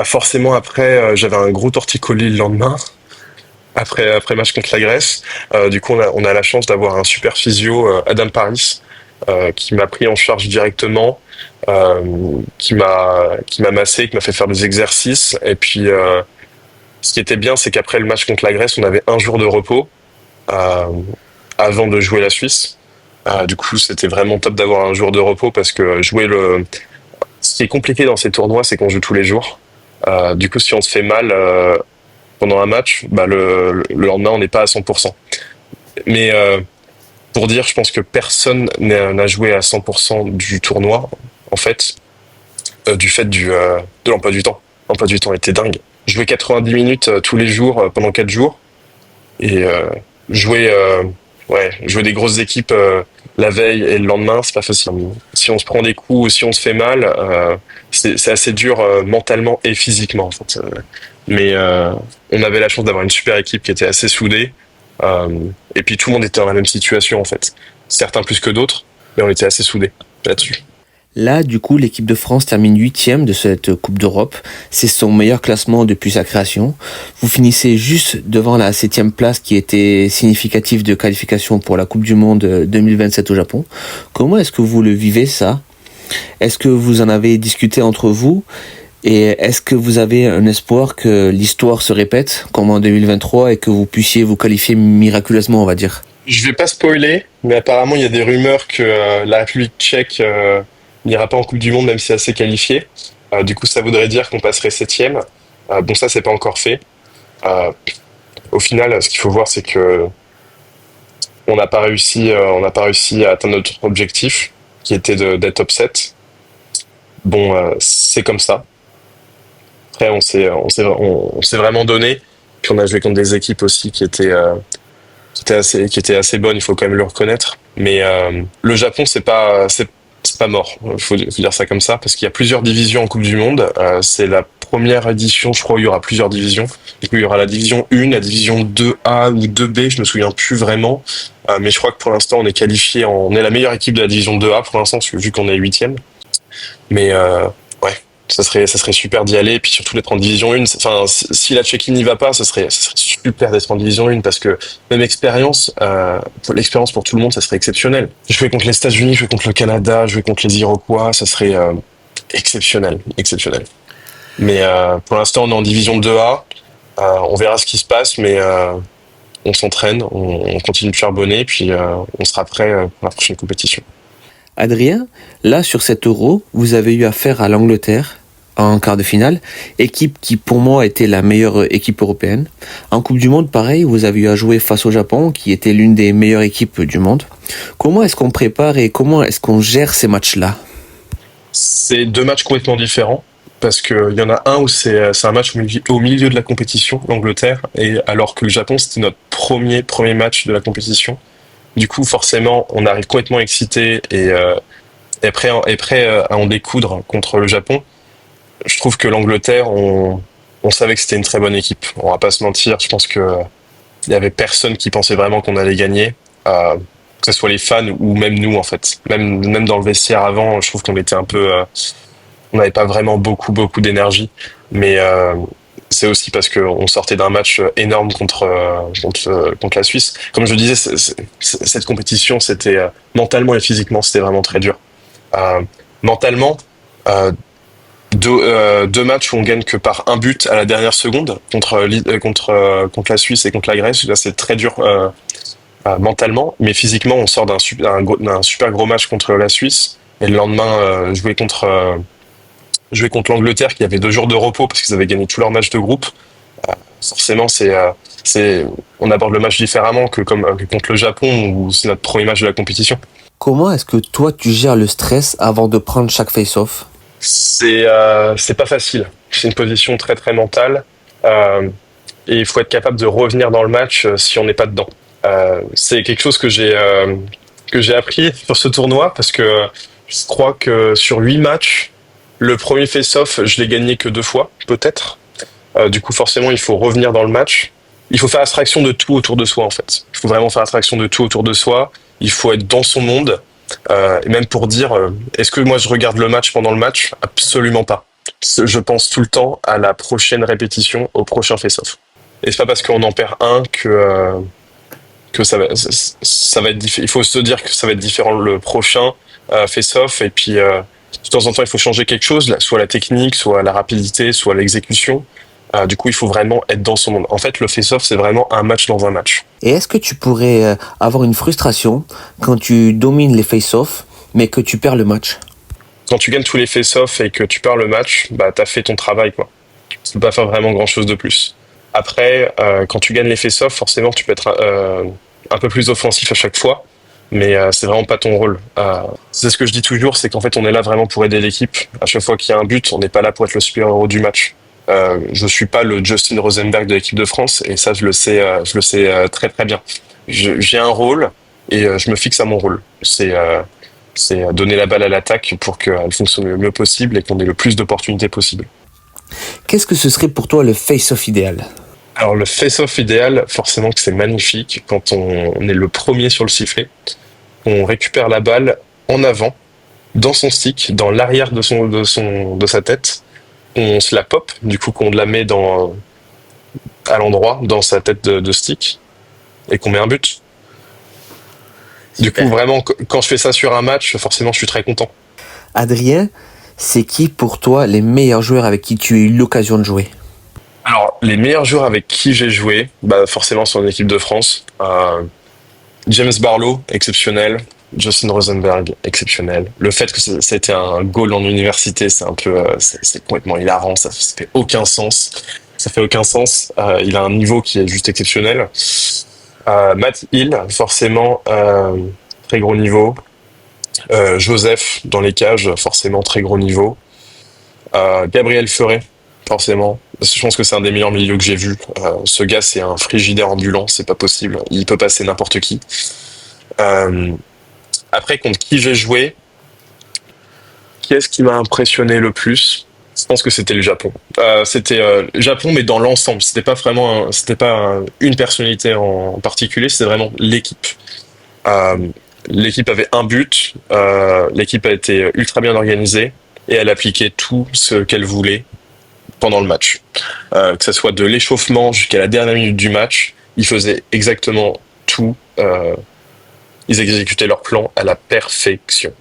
Forcément après j'avais un gros torticolis le lendemain après match contre la Grèce. Du coup on a la chance d'avoir un super physio Adam Paris qui m'a pris en charge directement, euh, qui m'a massé, qui m'a fait faire des exercices et puis ce qui était bien c'est qu'après le match contre la Grèce on avait un jour de repos euh, avant de jouer la Suisse. Du coup c'était vraiment top d'avoir un jour de repos parce que jouer le ce qui est compliqué dans ces tournois, c'est qu'on joue tous les jours. Du coup, si on se fait mal pendant un match, le lendemain, on n'est pas à 100%. Mais pour dire, je pense que personne n'a joué à 100% du tournoi, en fait, du fait de l'emploi du temps. L'emploi du temps était dingue. Jouer 90 minutes tous les jours pendant 4 jours et jouer, jouer des grosses équipes la veille et le lendemain, c'est pas facile. Si on se prend des coups ou si on se fait mal, c'est assez dur mentalement et physiquement en fait. Mais on avait la chance d'avoir une super équipe qui était assez soudée. Et puis tout le monde était dans la même situation en fait. Certains plus que d'autres, mais on était assez soudés là-dessus. Là, du coup, l'équipe de France termine 8e de cette Coupe d'Europe. C'est son meilleur classement depuis sa création. Vous finissez juste devant la 7e place qui était significative de qualification pour la Coupe du Monde 2027 au Japon. Comment est-ce que vous le vivez, ça? Est-ce que vous en avez discuté entre vous? Et est-ce que vous avez un espoir que l'histoire se répète, comme en 2023, et que vous puissiez vous qualifier miraculeusement, on va dire? Je vais pas spoiler, mais apparemment il y a des rumeurs que la République tchèque n'ira pas en Coupe du Monde même si elle s'est qualifiée. Du coup, ça voudrait dire qu'on passerait 7e. Bon, ça, c'est pas encore fait. Au final, ce qu'il faut voir, c'est que on n'a pas réussi à atteindre notre objectif, qui était d'être top 7. Bon, c'est comme ça. Après, on s'est vraiment donné. Puis on a joué contre des équipes aussi qui étaient assez bonnes. Il faut quand même le reconnaître. Mais le Japon, c'est pas mort. Faut dire ça comme ça, parce qu'il y a plusieurs divisions en Coupe du Monde. C'est la première édition, je crois, où il y aura plusieurs divisions. Du coup, il y aura la division 1, la division 2A ou 2B, je me souviens plus vraiment. Mais je crois que pour l'instant, on est la meilleure équipe de la division 2A pour l'instant, vu qu'on est 8e. Mais ouais, ça serait super d'y aller, et puis surtout d'être en division 1. Enfin, si la Tchéquie n'y va pas, ça serait super d'être en division 1, parce que même l'expérience pour tout le monde, ça serait exceptionnel. Jouer contre les États-Unis, jouer contre le Canada, jouer contre les Iroquois, ça serait exceptionnel, exceptionnel. Mais pour l'instant, on est en division 2A. On verra ce qui se passe, mais on s'entraîne, on continue de charbonner, puis on sera prêt pour la prochaine compétition. Adrien, là, sur cet Euro, vous avez eu affaire à l'Angleterre en quart de finale, équipe qui, pour moi, était la meilleure équipe européenne. En Coupe du Monde, pareil, vous avez eu à jouer face au Japon, qui était l'une des meilleures équipes du monde. Comment est-ce qu'on prépare et comment est-ce qu'on gère ces matchs-là? C'est deux matchs complètement différents, parce qu'il y en a un où c'est un match au milieu de la compétition, l'Angleterre, et alors que le Japon, c'était notre premier match de la compétition. Du coup, forcément, on arrive complètement excité et prêt à en découdre contre le Japon. Je trouve que l'Angleterre, on savait que c'était une très bonne équipe. On va pas se mentir. Je pense que il y avait personne qui pensait vraiment qu'on allait gagner, que ce soit les fans ou même nous en fait. Même dans le vestiaire avant, je trouve qu'on était un peu, on n'avait pas vraiment beaucoup d'énergie. Mais c'est aussi parce qu'on sortait d'un match énorme contre la Suisse. Comme je disais, cette compétition, c'était mentalement et physiquement, c'était vraiment très dur. Mentalement, deux matchs où on gagne que par un but à la dernière seconde contre la Suisse et contre la Grèce, là, c'est très dur mentalement, mais physiquement, on sort d'un super gros match contre la Suisse et le lendemain jouer contre l'Angleterre qui avait 2 jours de repos parce qu'ils avaient gagné tous leurs matchs de groupe. Forcément, on aborde le match différemment que contre le Japon où c'est notre premier match de la compétition. Comment est-ce que toi, tu gères le stress avant de prendre chaque face-off? C'est pas facile. C'est une position très très mentale et il faut être capable de revenir dans le match si on n'est pas dedans. C'est quelque chose que j'ai appris sur ce tournoi parce que je crois que sur 8 matchs, le premier face-off, je l'ai gagné que 2 fois, peut-être. Du coup, forcément, il faut revenir dans le match. il faut faire abstraction de tout autour de soi en fait. Il faut vraiment faire abstraction de tout autour de soi. Il faut être dans son monde. Et même pour dire, est-ce que moi je regarde le match pendant le match? Absolument pas. Je pense tout le temps à la prochaine répétition, au prochain face-off. Et c'est pas parce qu'on en perd un que ça va être différent. Il faut se dire que ça va être différent le prochain face-off. Et puis de temps en temps, il faut changer quelque chose, soit la technique, soit la rapidité, soit l'exécution. Du coup, il faut vraiment être dans son monde. En fait, le face-off, c'est vraiment un match dans un match. Et est-ce que tu pourrais avoir une frustration quand tu domines les face-off, mais que tu perds le match? Quand tu gagnes tous les face-off et que tu perds le match, bah t'as fait ton travail, quoi. Tu peux pas faire vraiment grand-chose de plus. Après, quand tu gagnes les face-off, forcément, tu peux être un peu plus offensif à chaque fois, mais c'est vraiment pas ton rôle. C'est ce que je dis toujours, c'est qu'en fait, on est là vraiment pour aider l'équipe. À chaque fois qu'il y a un but, on n'est pas là pour être le super-héros du match. Je suis pas le Justin Rosenberg de l'équipe de France, et ça, je le sais très très bien. J'ai un rôle et je me fixe à mon rôle. C'est donner la balle à l'attaque pour qu'elle fonctionne le mieux possible et qu'on ait le plus d'opportunités possible. Qu'est-ce que ce serait pour toi le face-off idéal? Alors le face-off idéal, forcément que c'est magnifique quand on est le premier sur le sifflet, on récupère la balle en avant, dans son stick, dans l'arrière de sa tête, on se la pop, du coup qu'on la met à l'endroit, dans sa tête de stick, et qu'on met un but. Du coup, vraiment, quand je fais ça sur un match, forcément, je suis très content. Adrien, c'est qui pour toi les meilleurs joueurs avec qui tu as eu l'occasion de jouer? Alors, les meilleurs joueurs avec qui j'ai joué, bah forcément sur l'équipe de France. James Barlow, exceptionnel. Justin Rosenberg, exceptionnel. Le fait que c'était un goal en université, c'est un peu, c'est complètement hilarant. Ça fait aucun sens. Ça fait aucun sens. Il a un niveau qui est juste exceptionnel. Matt Hill, forcément, très gros niveau. Joseph, dans les cages, forcément, très gros niveau. Gabriel Ferré, forcément. Je pense que c'est un des meilleurs milieux que j'ai vu. Ce gars, c'est un frigidaire ambulant, c'est pas possible. Il peut passer n'importe qui. Après, contre qui j'ai joué, qui est-ce qui m'a impressionné le plus? Je pense que c'était le Japon. C'était le Japon, mais dans l'ensemble. C'était pas vraiment, une personnalité en particulier. C'était vraiment l'équipe. L'équipe avait un but. L'équipe a été ultra bien organisée et elle appliquait tout ce qu'elle voulait pendant le match. Que ce soit de l'échauffement jusqu'à la dernière minute du match, ils faisaient exactement tout. Ils exécutaient leur plan à la perfection.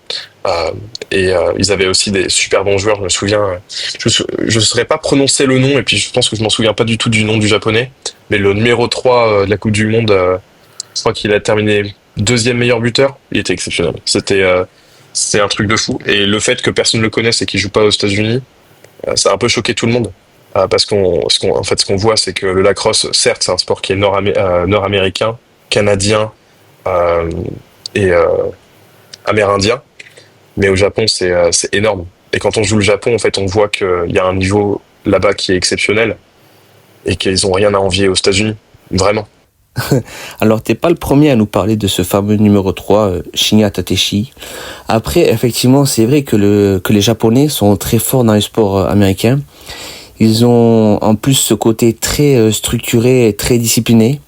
Ils avaient aussi des super bons joueurs. Je me souviens, je ne saurais pas prononcer le nom, et puis je pense que je m'en souviens pas du tout du nom du japonais, mais le numéro 3 de la Coupe du Monde, je crois qu'il a terminé deuxième meilleur buteur. Il était exceptionnel. C'était un truc de fou. Et le fait que personne ne le connaisse et qu'il joue pas aux États-Unis, ça a un peu choqué tout le monde. Parce ce qu'on voit, c'est que le lacrosse, certes, c'est un sport qui est nord-américain, canadien, et amérindien, mais au Japon c'est énorme. Et quand on joue le Japon, en fait, on voit qu'il y a un niveau là-bas qui est exceptionnel et qu'ils ont rien à envier aux États-Unis, vraiment. Alors, t'es pas le premier à nous parler de ce fameux numéro 3, Shinya Tateshi. Après, effectivement, c'est vrai que les Japonais sont très forts dans les sports américains. Ils ont en plus ce côté très structuré et très discipliné.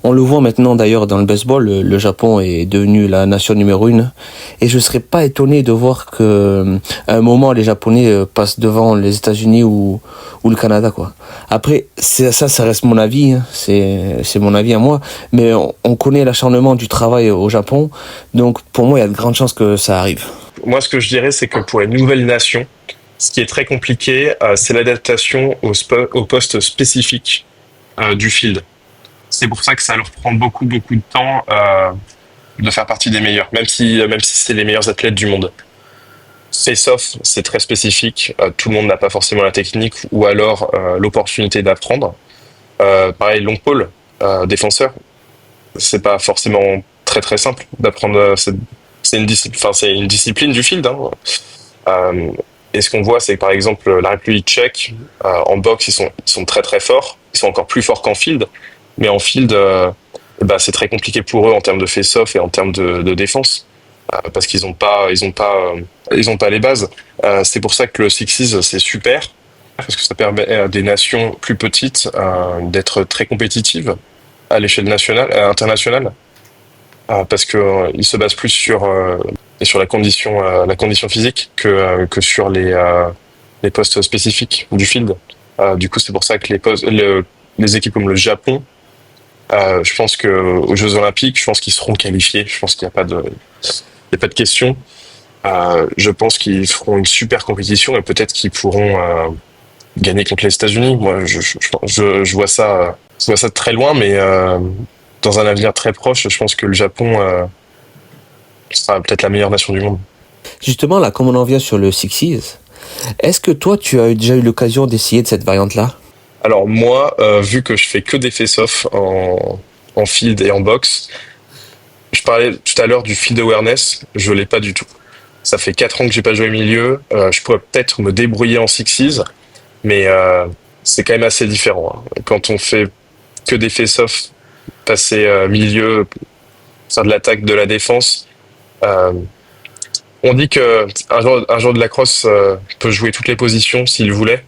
On le voit maintenant d'ailleurs dans le baseball, le Japon est devenu la nation numéro 1. Et je serais pas étonné de voir que à un moment les Japonais passent devant les États-Unis ou le Canada, quoi. Après, ça reste mon avis, hein. C'est mon avis à moi. Mais on connaît l'acharnement du travail au Japon, donc pour moi il y a de grandes chances que ça arrive. Moi, ce que je dirais, c'est que pour les nouvelles nations, ce qui est très compliqué, c'est l'adaptation au poste spécifique du field. C'est pour ça que ça leur prend beaucoup de temps de faire partie des meilleurs, même si c'est les meilleurs athlètes du monde. Face-off, c'est très spécifique. Tout le monde n'a pas forcément la technique ou alors l'opportunité d'apprendre. Pareil, long pole, défenseur, c'est pas forcément très très simple d'apprendre. C'est une discipline du field. Et ce qu'on voit, c'est que par exemple la République tchèque, en boxe, ils sont très très forts. Ils sont encore plus forts qu'en field. Mais en field, c'est très compliqué pour eux en termes de face-off et en termes de défense, parce qu'ils ont pas les bases. C'est pour ça que le Sixes, c'est super, parce que ça permet à des nations plus petites d'être très compétitives à l'échelle nationale, internationale, parce que il se base plus sur la condition physique que sur les postes spécifiques du field. Du coup, c'est pour ça que les équipes comme le Japon, je pense que aux Jeux Olympiques, je pense qu'ils seront qualifiés. Je pense qu'il n'y a pas de question. Je pense qu'ils feront une super compétition et peut-être qu'ils pourront gagner contre les États-Unis. Moi, je vois ça de très loin, mais dans un avenir très proche, je pense que le Japon sera peut-être la meilleure nation du monde. Justement, là, comme on en vient sur le Sixes, est-ce que toi, tu as déjà eu l'occasion d'essayer de cette variante-là? Alors moi, vu que je fais que des face-off en field et en boxe, je parlais tout à l'heure du field awareness, je l'ai pas du tout. Ça fait 4 ans que j'ai pas joué milieu, je pourrais peut-être me débrouiller en sixes, mais c'est quand même assez différent, hein. Quand on fait que des face-off, passer milieu, faire de l'attaque, de la défense, euh, on dit que un joueur de lacrosse peut jouer toutes les positions s'il voulait.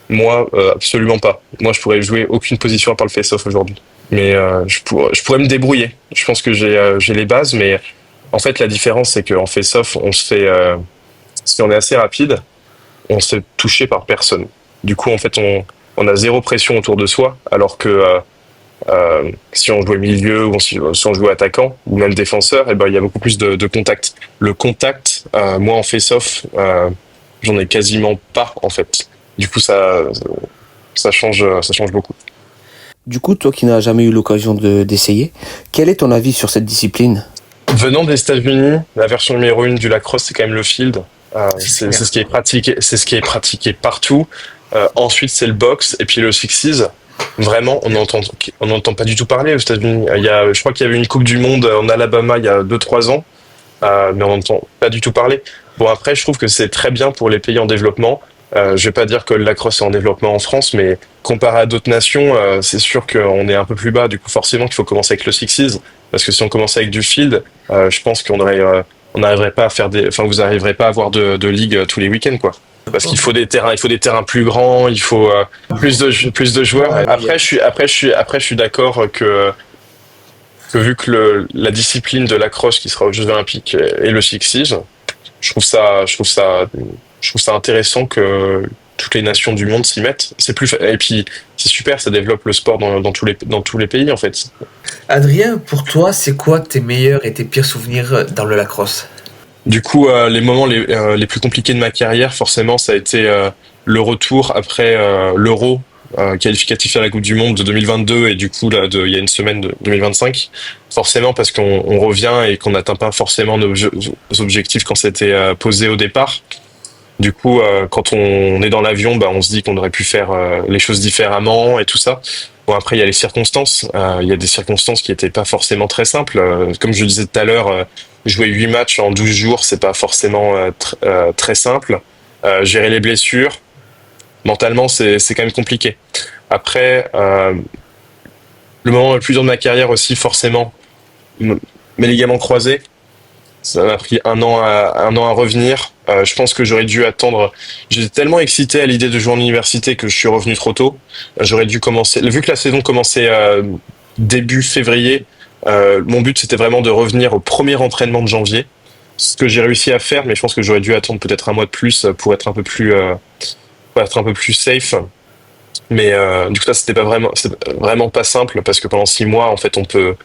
Moi, absolument pas. Moi, je pourrais jouer aucune position à part le face-off aujourd'hui. Mais je pourrais me débrouiller. Je pense que j'ai les bases, mais en fait, la différence, c'est qu'en face-off, si on est assez rapide, on se fait toucher par personne. Du coup, en fait, on a zéro pression autour de soi, alors que si on jouait milieu ou si on jouait attaquant ou même défenseur, eh ben, il y a beaucoup plus de contact. Le contact, moi, en face-off, j'en ai quasiment pas, en fait. Du coup, ça change beaucoup. Du coup, toi qui n'as jamais eu l'occasion d'essayer, quel est ton avis sur cette discipline? Venant des États-Unis, la version numéro 1 du lacrosse, c'est quand même le field. C'est ce qui est pratiqué, c'est ce qui est pratiqué partout. Ensuite, c'est le box et puis le sixes. Vraiment, on n'entend pas du tout parler aux États-Unis. Je crois qu'il y avait une Coupe du Monde en Alabama il y a 2-3 ans, mais on n'entend pas du tout parler. Bon, après, je trouve que c'est très bien pour les pays en développement. Je vais pas dire que le lacrosse est en développement en France, mais comparé à d'autres nations, c'est sûr qu'on est un peu plus bas. Du coup, forcément qu'il faut commencer avec le sixes, parce que si on commençait avec du field, je pense on n'arriverait pas à vous n'arriverez pas à avoir de ligue tous les week-ends, quoi. Parce qu'il faut des terrains plus grands, il faut plus de joueurs. Après, je suis d'accord que vu que la discipline de lacrosse qui sera aux Jeux Olympiques est le sixes, je trouve ça intéressant que toutes les nations du monde s'y mettent. Et puis c'est super, ça développe le sport dans tous les pays en fait. Adrien, pour toi, c'est quoi tes meilleurs et tes pires souvenirs dans le lacrosse? Du coup, les moments les plus compliqués de ma carrière, forcément, ça a été le retour après l'Euro qualificatif à la Coupe du Monde de 2022 et du coup là, il y a une semaine de 2025. Forcément, parce qu'on revient et qu'on n'atteint pas forcément nos objectifs quand c'était posé au départ. Du coup, quand on est dans l'avion, bah, on se dit qu'on aurait pu faire les choses différemment et tout ça. Bon, après, il y a les circonstances. Il y a des circonstances qui étaient pas forcément très simples. Comme je le disais tout à l'heure, jouer 8 matchs en 12 jours, c'est pas forcément très simple. Gérer les blessures, mentalement, c'est quand même compliqué. Après, le moment le plus dur de ma carrière aussi, forcément, mes ligaments croisés. Ça m'a pris un an à revenir. Je pense que j'aurais dû attendre. J'étais tellement excité à l'idée de jouer en université que je suis revenu trop tôt. J'aurais dû commencer. Vu que la saison commençait début février, mon but c'était vraiment de revenir au premier entraînement de janvier. Ce que j'ai réussi à faire, mais je pense que j'aurais dû attendre peut-être un mois de plus pour être un peu plus safe. Mais du coup, ça c'est vraiment pas simple parce que pendant 6 mois, en fait, on peut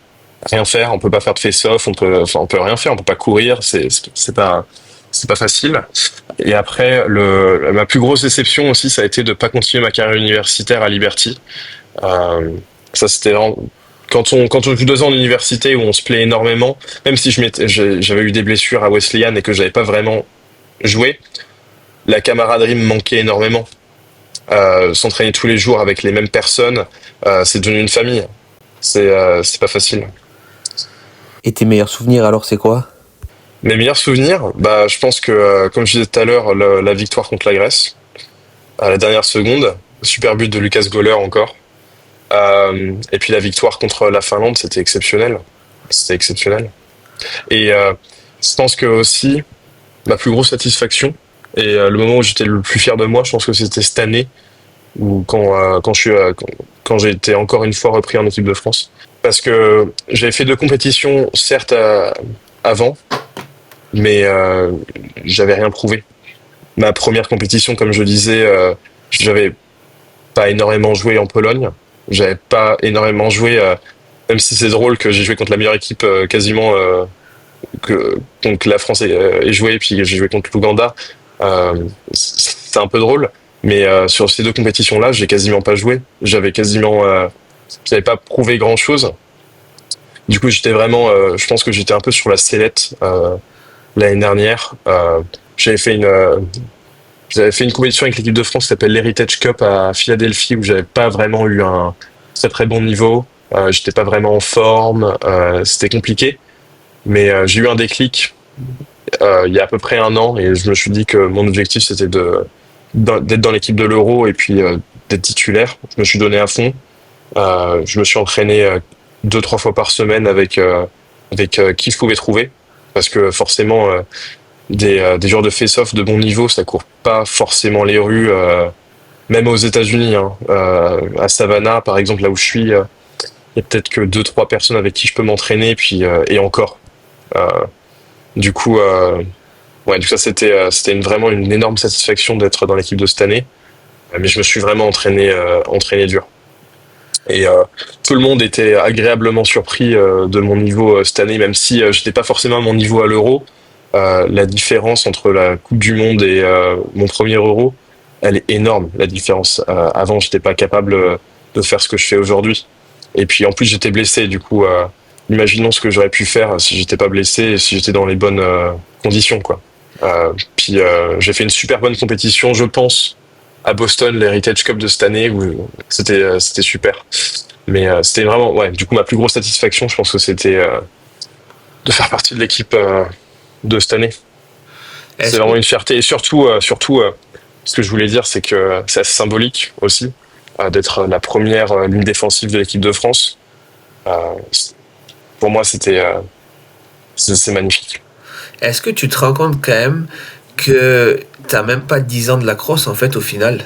rien faire, on peut pas faire de face-off, on peut rien faire, on peut pas courir, c'est pas facile. Et après, ma plus grosse déception aussi, ça a été de pas continuer ma carrière universitaire à Liberty. Ça, c'était vraiment, quand on joue 2 ans en université où on se plaît énormément, même si j'avais eu des blessures à Wesleyan et que j'avais pas vraiment joué, la camaraderie me manquait énormément. S'entraîner tous les jours avec les mêmes personnes, c'est devenu une famille. C'est pas facile. Et tes meilleurs souvenirs alors, c'est quoi? Mes meilleurs souvenirs, bah, je pense que, comme je disais tout à l'heure, la victoire contre la Grèce, à la dernière seconde, super but de Lucas Goller encore. Et puis la victoire contre la Finlande, c'était exceptionnel. C'était exceptionnel. Et je pense que aussi, ma plus grosse satisfaction, Et le moment où j'étais le plus fier de moi, je pense que c'était cette année, ou quand j'ai été encore une fois repris en équipe de France. Parce que j'avais fait 2 compétitions, certes, avant, mais j'avais rien prouvé. Ma première compétition, comme je disais, j'avais pas énormément joué en Pologne. J'avais pas énormément joué, même si c'est drôle que j'ai joué contre la meilleure équipe quasiment que donc la France ait joué, puis j'ai joué contre l'Ouganda. C'est un peu drôle, mais sur ces 2 compétitions-là, j'ai quasiment pas joué. J'avais pas prouvé grand-chose. Du coup, j'étais vraiment, je pense que j'étais un peu sur la sellette l'année dernière. J'avais fait une compétition avec l'équipe de France qui s'appelle l'Heritage Cup à Philadelphie où j'avais pas vraiment eu un très très bon niveau. J'étais pas vraiment en forme. C'était compliqué, mais j'ai eu un déclic il y a à peu près un an et je me suis dit que mon objectif c'était d'être dans l'équipe de l'Euro et puis d'être titulaire. Je me suis donné à fond. Je me suis entraîné 2-3 fois par semaine avec qui je pouvais trouver parce que forcément des joueurs de face-off de bon niveau ça court pas forcément les rues même aux États-Unis hein. À Savannah par exemple là où je suis il y a peut-être que 2-3 personnes avec qui je peux m'entraîner puis et encore euh, du coup ouais du coup ça c'était vraiment une énorme satisfaction d'être dans l'équipe de cette année. Mais je me suis vraiment entraîné dur. Et tout le monde était agréablement surpris de mon niveau cette année, même si j'étais pas forcément à mon niveau à l'Euro. La différence entre la Coupe du Monde et mon premier Euro, elle est énorme. La différence. Avant, j'étais pas capable de faire ce que je fais aujourd'hui. Et puis en plus, j'étais blessé. Du coup, imaginons ce que j'aurais pu faire si j'étais pas blessé et si j'étais dans les bonnes conditions, quoi. Puis j'ai fait une super bonne compétition, je pense, à Boston, l'Heritage Cup de cette année où c'était super. Mais c'était vraiment ouais, du coup ma plus grosse satisfaction, je pense que c'était de faire partie de l'équipe de cette année. C'est Est-ce que vraiment une fierté et surtout ce que je voulais dire c'est que c'est assez symbolique aussi d'être la première ligne défensive de l'équipe de France. Euh, pour moi c'est magnifique. est-ce que tu te rends compte quand même que t'as même pas 10 ans de lacrosse en fait au final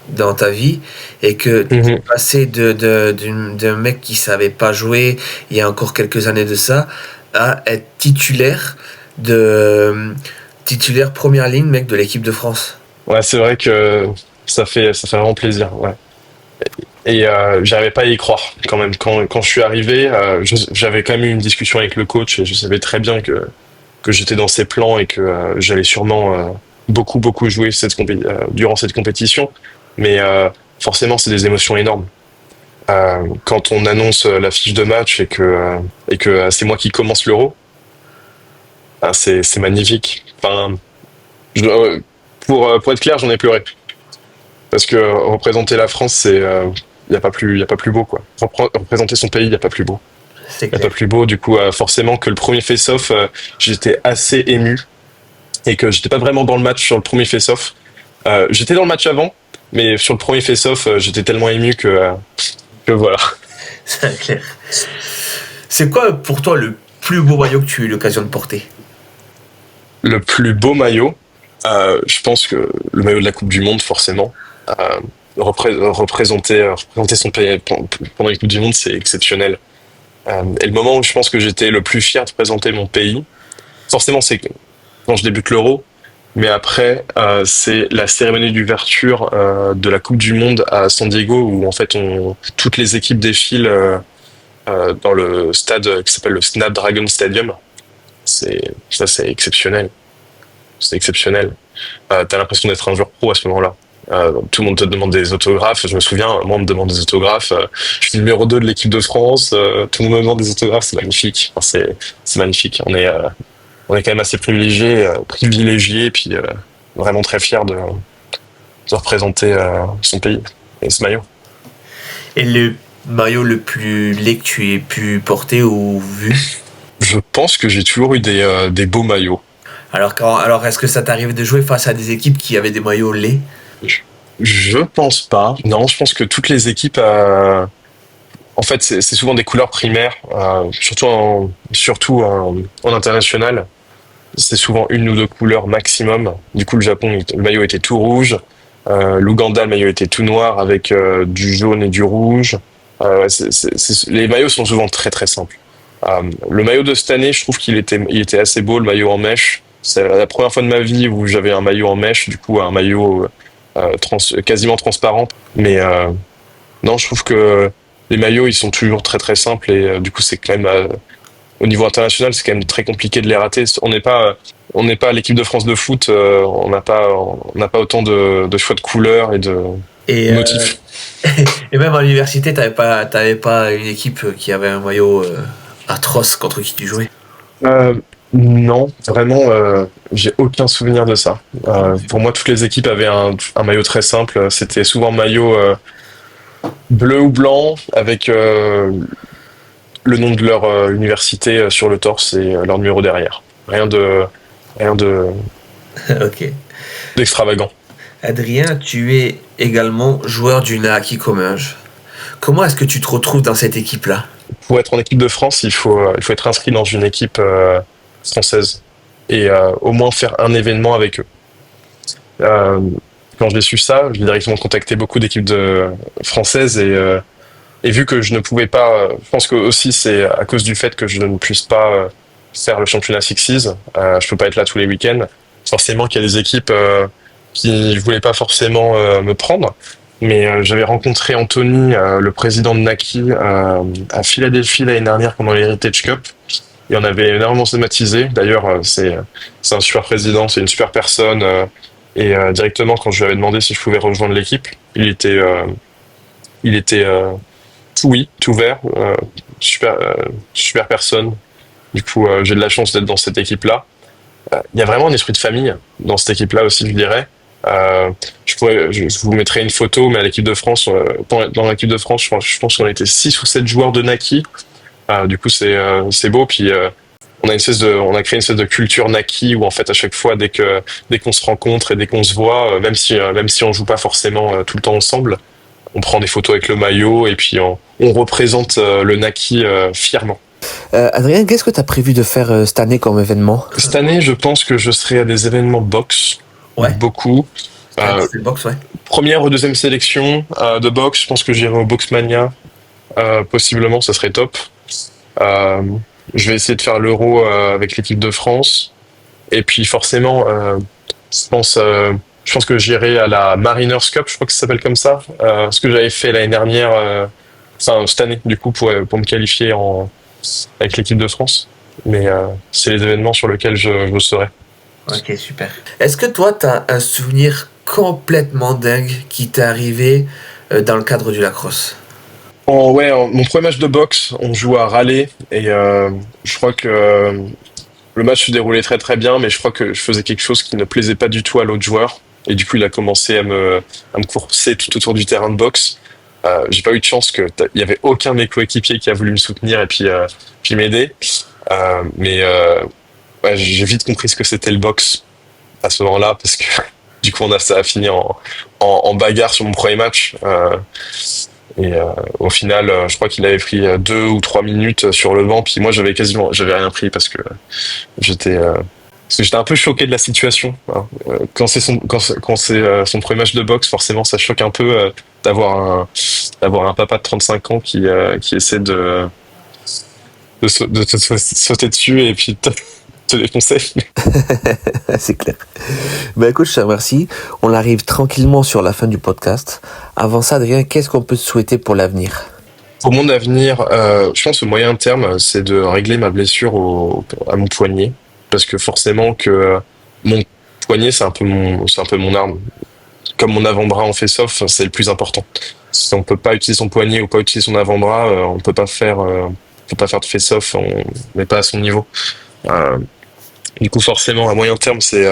dans ta vie et que t'es Mhm. passé d'un mec qui savait pas jouer il y a encore quelques années de ça à être de titulaire première ligne mec de l'équipe de France. Ouais, c'est vrai que ça fait vraiment plaisir. Ouais. Et j'arrivais pas à y croire quand même. Quand je suis arrivé, j'avais quand même eu une discussion avec le coach et je savais très bien que j'étais dans ses plans et que j'allais sûrement beaucoup jouer durant cette compétition. Mais forcément, c'est des émotions énormes. Quand on annonce la fiche de match et que c'est moi qui commence l'Euro, c'est magnifique. Enfin, pour être clair, j'en ai pleuré parce que représenter la France, c'est y a pas plus beau quoi. Représenter son pays, y a pas plus beau. C'est Y a pas clair. plus beau. Du coup, forcément que le premier face-off, j'étais assez ému et que j'étais pas vraiment dans le match sur le premier face-off. J'étais dans le match avant, mais sur le premier face-off, j'étais tellement ému que voilà. C'est clair. C'est quoi pour toi le plus beau maillot que tu as eu l'occasion de porter? Le plus beau maillot, je pense que le maillot de la Coupe du Monde, forcément. Euh, représenter son pays pendant les Coupes du Monde, c'est exceptionnel. Et le moment où je pense que j'étais le plus fier de présenter mon pays, forcément, c'est quand je débute l'Euro, mais après, c'est la cérémonie d'ouverture de la Coupe du Monde à San Diego, où en fait, toutes les équipes défilent dans le stade qui s'appelle le Snapdragon Stadium. C'est exceptionnel. C'est exceptionnel. T'as l'impression d'être un joueur pro à ce moment-là. Tout le monde te demande des autographes. Je me souviens, moi on me demande des autographes. Je suis le numéro 2 de l'équipe de France. Tout le monde me demande des autographes. C'est magnifique. Enfin, c'est magnifique. On est quand même assez privilégié, puis vraiment très fier de représenter son pays et ce maillot. Et le maillot le plus laid que tu aies pu porter ou vu? Je pense que j'ai toujours eu des beaux maillots. Alors est-ce que ça t'arrive de jouer face à des équipes qui avaient des maillots laids? Je, je pense pas. Non, je pense que toutes les équipes, en fait, c'est souvent des couleurs primaires, surtout en international. c'est souvent une ou deux couleurs maximum. Du coup, le Japon, le maillot était tout rouge. L'Ouganda, le maillot était tout noir avec du jaune et du rouge. Les maillots sont souvent très très simples. Le maillot de cette année, je trouve il était assez beau, le maillot en mèche. C'est la première fois de ma vie où j'avais un maillot en mèche, du coup un maillot quasiment transparent. Mais non, je trouve que les maillots, ils sont toujours très très simples et du coup c'est quand même au niveau international, c'est quand même très compliqué de les rater. On n'est pas l'équipe de France de foot, on n'a pas autant de choix de couleurs et de Et, motifs. et même à l'université, t'avais pas une équipe qui avait un maillot atroce contre qui tu jouais. Euh, non, vraiment, j'ai aucun souvenir de ça. Pour moi, toutes les équipes avaient un maillot très simple. C'était souvent maillot bleu ou blanc avec le nom de leur université sur le torse et leur numéro derrière. Rien de Ok. d'extravagant. Adrien, tu es également joueur du Naaki Comminges. Comment est-ce que tu te retrouves dans cette équipe-là? Pour être en équipe de France, il faut être inscrit dans une équipe française et au moins faire un événement avec eux. Euh, Quand j'ai su ça, j'ai directement contacté beaucoup d'équipes françaises et vu que je ne pouvais pas, je pense que aussi c'est à cause du fait que je ne puisse pas faire le championnat Sixes, je peux pas être là tous les week-ends. Forcément qu'il y a des équipes qui voulaient pas forcément me prendre. Mais j'avais rencontré Anthony, le président de Nike, à Philadelphie l'année dernière pendant l'Heritage Cup. Et on avait énormément sympathisé. D'ailleurs, c'est un super président, c'est une super personne. Et directement, quand je lui avais demandé si je pouvais rejoindre l'équipe, il était tout oui, tout vert, super personne. Du coup, j'ai de la chance d'être dans cette équipe-là. Il y a vraiment un esprit de famille dans cette équipe-là aussi, je dirais. Je vous mettrai une photo, mais à l'équipe de France, dans l'équipe de France, je pense qu'on était 6 ou 7 joueurs de Naki. Du coup, c'est beau. Puis on a créé une espèce de culture Naki où en fait à chaque fois dès qu'on se rencontre et dès qu'on se voit, même si on joue pas forcément tout le temps ensemble, on prend des photos avec le maillot et puis on représente le Naki fièrement. Adrien, qu'est-ce que tu as prévu de faire cette année comme événement? Cette année, je pense que je serai à des événements box, Ouais. beaucoup. C'est le box, ouais. Première ou deuxième sélection de boxe, je pense que j'irai au Boxmania. Possiblement, ça serait top. Euh, je vais essayer de faire l'Euro avec l'équipe de France. Et puis forcément, je pense que j'irai à la Mariners Cup, je crois que ça s'appelle comme ça. Ce que j'avais fait l'année dernière, enfin cette année du coup pour me qualifier avec l'équipe de France. Mais c'est les événements sur lesquels je serai. Ok, super. Est-ce que toi, tu as un souvenir complètement dingue qui t'est arrivé dans le cadre du lacrosse? Mon premier match de boxe, on joue à Raleigh et je crois que le match se déroulait très très bien, mais je crois que je faisais quelque chose qui ne plaisait pas du tout à l'autre joueur et du coup il a commencé à me courser tout autour du terrain de boxe. J'ai pas eu de chance il y avait aucun de mes coéquipiers qui a voulu me soutenir et puis m'aider. Mais ouais, j'ai vite compris ce que c'était le boxe à ce moment-là parce que du coup ça a fini en bagarre sur mon premier match. Et au final, je crois qu'il avait pris 2 ou 3 minutes sur le banc, puis moi j'avais rien pris j'étais, parce que j'étais un peu choqué de la situation. Hein. Quand c'est son premier match de boxe, forcément ça choque un peu d'avoir un papa de 35 ans qui essaie de te sauter dessus et puis te défoncer. C'est clair. Ben écoute, je te remercie. On arrive tranquillement sur la fin du podcast. Avant ça, Adrien, qu'est-ce qu'on peut te souhaiter pour l'avenir? Pour mon avenir, je pense au moyen terme, c'est de régler ma blessure à mon poignet, parce que forcément que mon poignet c'est un peu mon arme. Comme mon avant-bras en face-off, c'est le plus important. Si on peut pas utiliser son poignet ou pas utiliser son avant-bras, on peut pas faire de face-off, on n'est pas à son niveau. Euh, du coup, forcément, à moyen terme, c'est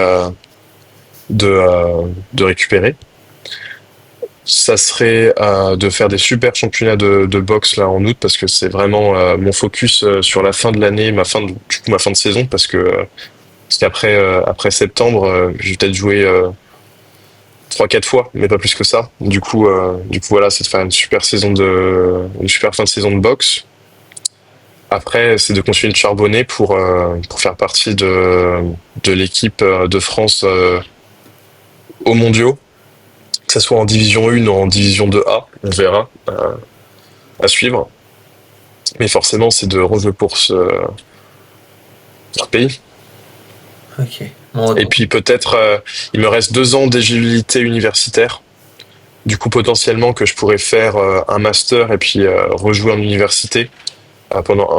de récupérer. Ça serait de faire des super championnats de boxe là en août parce que c'est vraiment mon focus sur la fin de l'année, ma fin de saison parce qu'après après septembre, je vais peut-être jouer 3-4 fois, mais pas plus que ça. Du coup voilà, c'est de faire une super fin de saison de boxe. Après, c'est de continuer de charbonner pour faire partie de l'équipe de France aux mondiaux, que ce soit en division 1 ou en division 2A, on verra à suivre. Mais forcément, c'est de rejouer pour ce pays. Ok. Bon, Et puis peut-être, il me reste 2 ans d'éligibilité universitaire. Du coup, potentiellement que je pourrais faire un master et puis rejouer en université pendant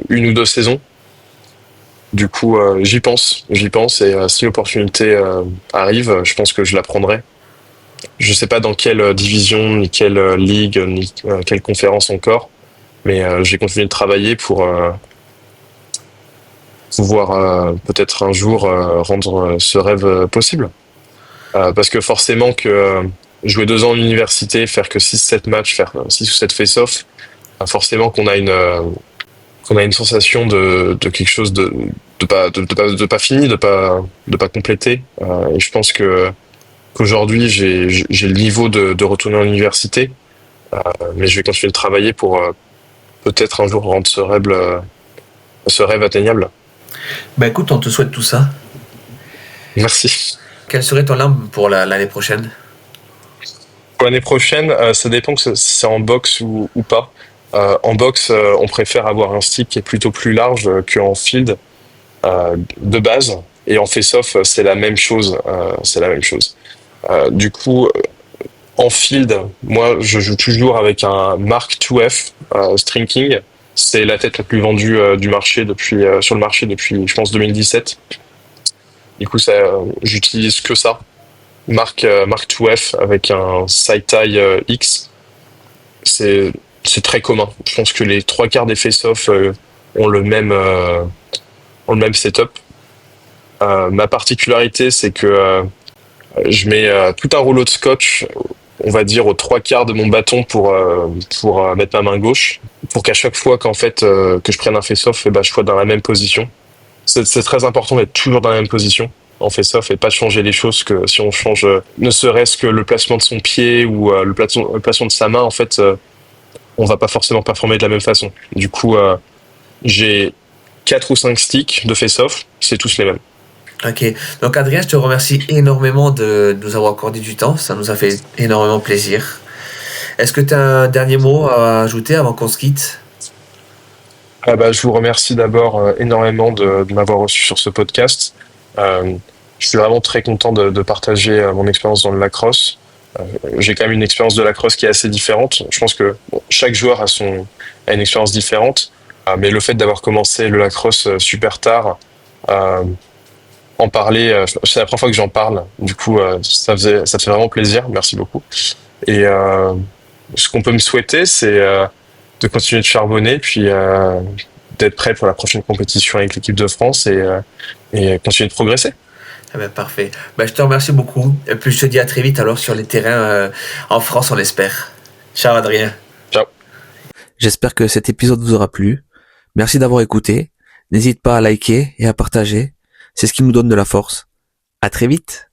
1 ou 2 saisons. Du coup, j'y pense et si l'opportunité arrive, je pense que je la prendrai. Je sais pas dans quelle division, ni quelle ligue, ni quelle conférence encore, mais j'ai continué de travailler pour pouvoir peut-être un jour rendre ce rêve possible. Parce que forcément que jouer 2 ans en université, faire que 6 7 matchs, faire 6 ou 7 face-off, forcément qu'on a une sensation de quelque chose de pas fini, de pas complété. Et je pense que qu'aujourd'hui j'ai le niveau de retourner en université, mais je vais continuer de travailler pour peut-être un jour rendre ce rêve atteignable. bah écoute, on te souhaite tout ça. Merci. Quelle serait ton arme pour l'année prochaine? Pour l'année prochaine, ça dépend que c'est en boxe ou pas. En boxe, on préfère avoir un stick qui est plutôt plus large qu'en field de base. Et en face-off, c'est la même chose. C'est la même chose. Du coup, en field, moi, je joue toujours avec un Mark IIF String King. C'est la tête la plus vendue du marché sur le marché depuis, je pense, 2017. Du coup, j'utilise que ça. Mark IIF avec un side tie X. C'est très commun. Je pense que les 3 quarts des face-off ont ont le même setup. Ma particularité, c'est que je mets tout un rouleau de scotch, on va dire aux 3 quarts de mon bâton pour mettre ma main gauche, pour qu'à chaque fois qu'en fait que je prenne un face-off, je sois dans la même position. C'est très important d'être toujours dans la même position en face-off et pas changer les choses, que si on change ne serait-ce que le placement de son pied ou le placement de sa main, en fait, on va pas forcément performer de la même façon. Du coup, j'ai 4 ou 5 sticks de face-off, c'est tous les mêmes. Ok. Donc Adrien, je te remercie énormément de nous avoir accordé du temps. Ça nous a fait énormément plaisir. Est-ce que tu as un dernier mot à ajouter avant qu'on se quitte? Je vous remercie d'abord énormément de m'avoir reçu sur ce podcast. Je suis vraiment très content de partager mon expérience dans le lacrosse. J'ai quand même une expérience de lacrosse qui est assez différente. Je pense que chaque joueur a une expérience différente, mais le fait d'avoir commencé le lacrosse super tard, en parler, c'est la première fois que j'en parle. Du coup, ça fait vraiment plaisir. Merci beaucoup. Et ce qu'on peut me souhaiter, c'est de continuer de charbonner, puis d'être prêt pour la prochaine compétition avec l'équipe de France et continuer de progresser. Ah ben, parfait. Ben, je te remercie beaucoup. Et puis je te dis à très vite alors sur les terrains en France, on l'espère. Ciao Adrien. Ciao. J'espère que cet épisode vous aura plu. Merci d'avoir écouté. N'hésite pas à liker et à partager. C'est ce qui nous donne de la force. À très vite.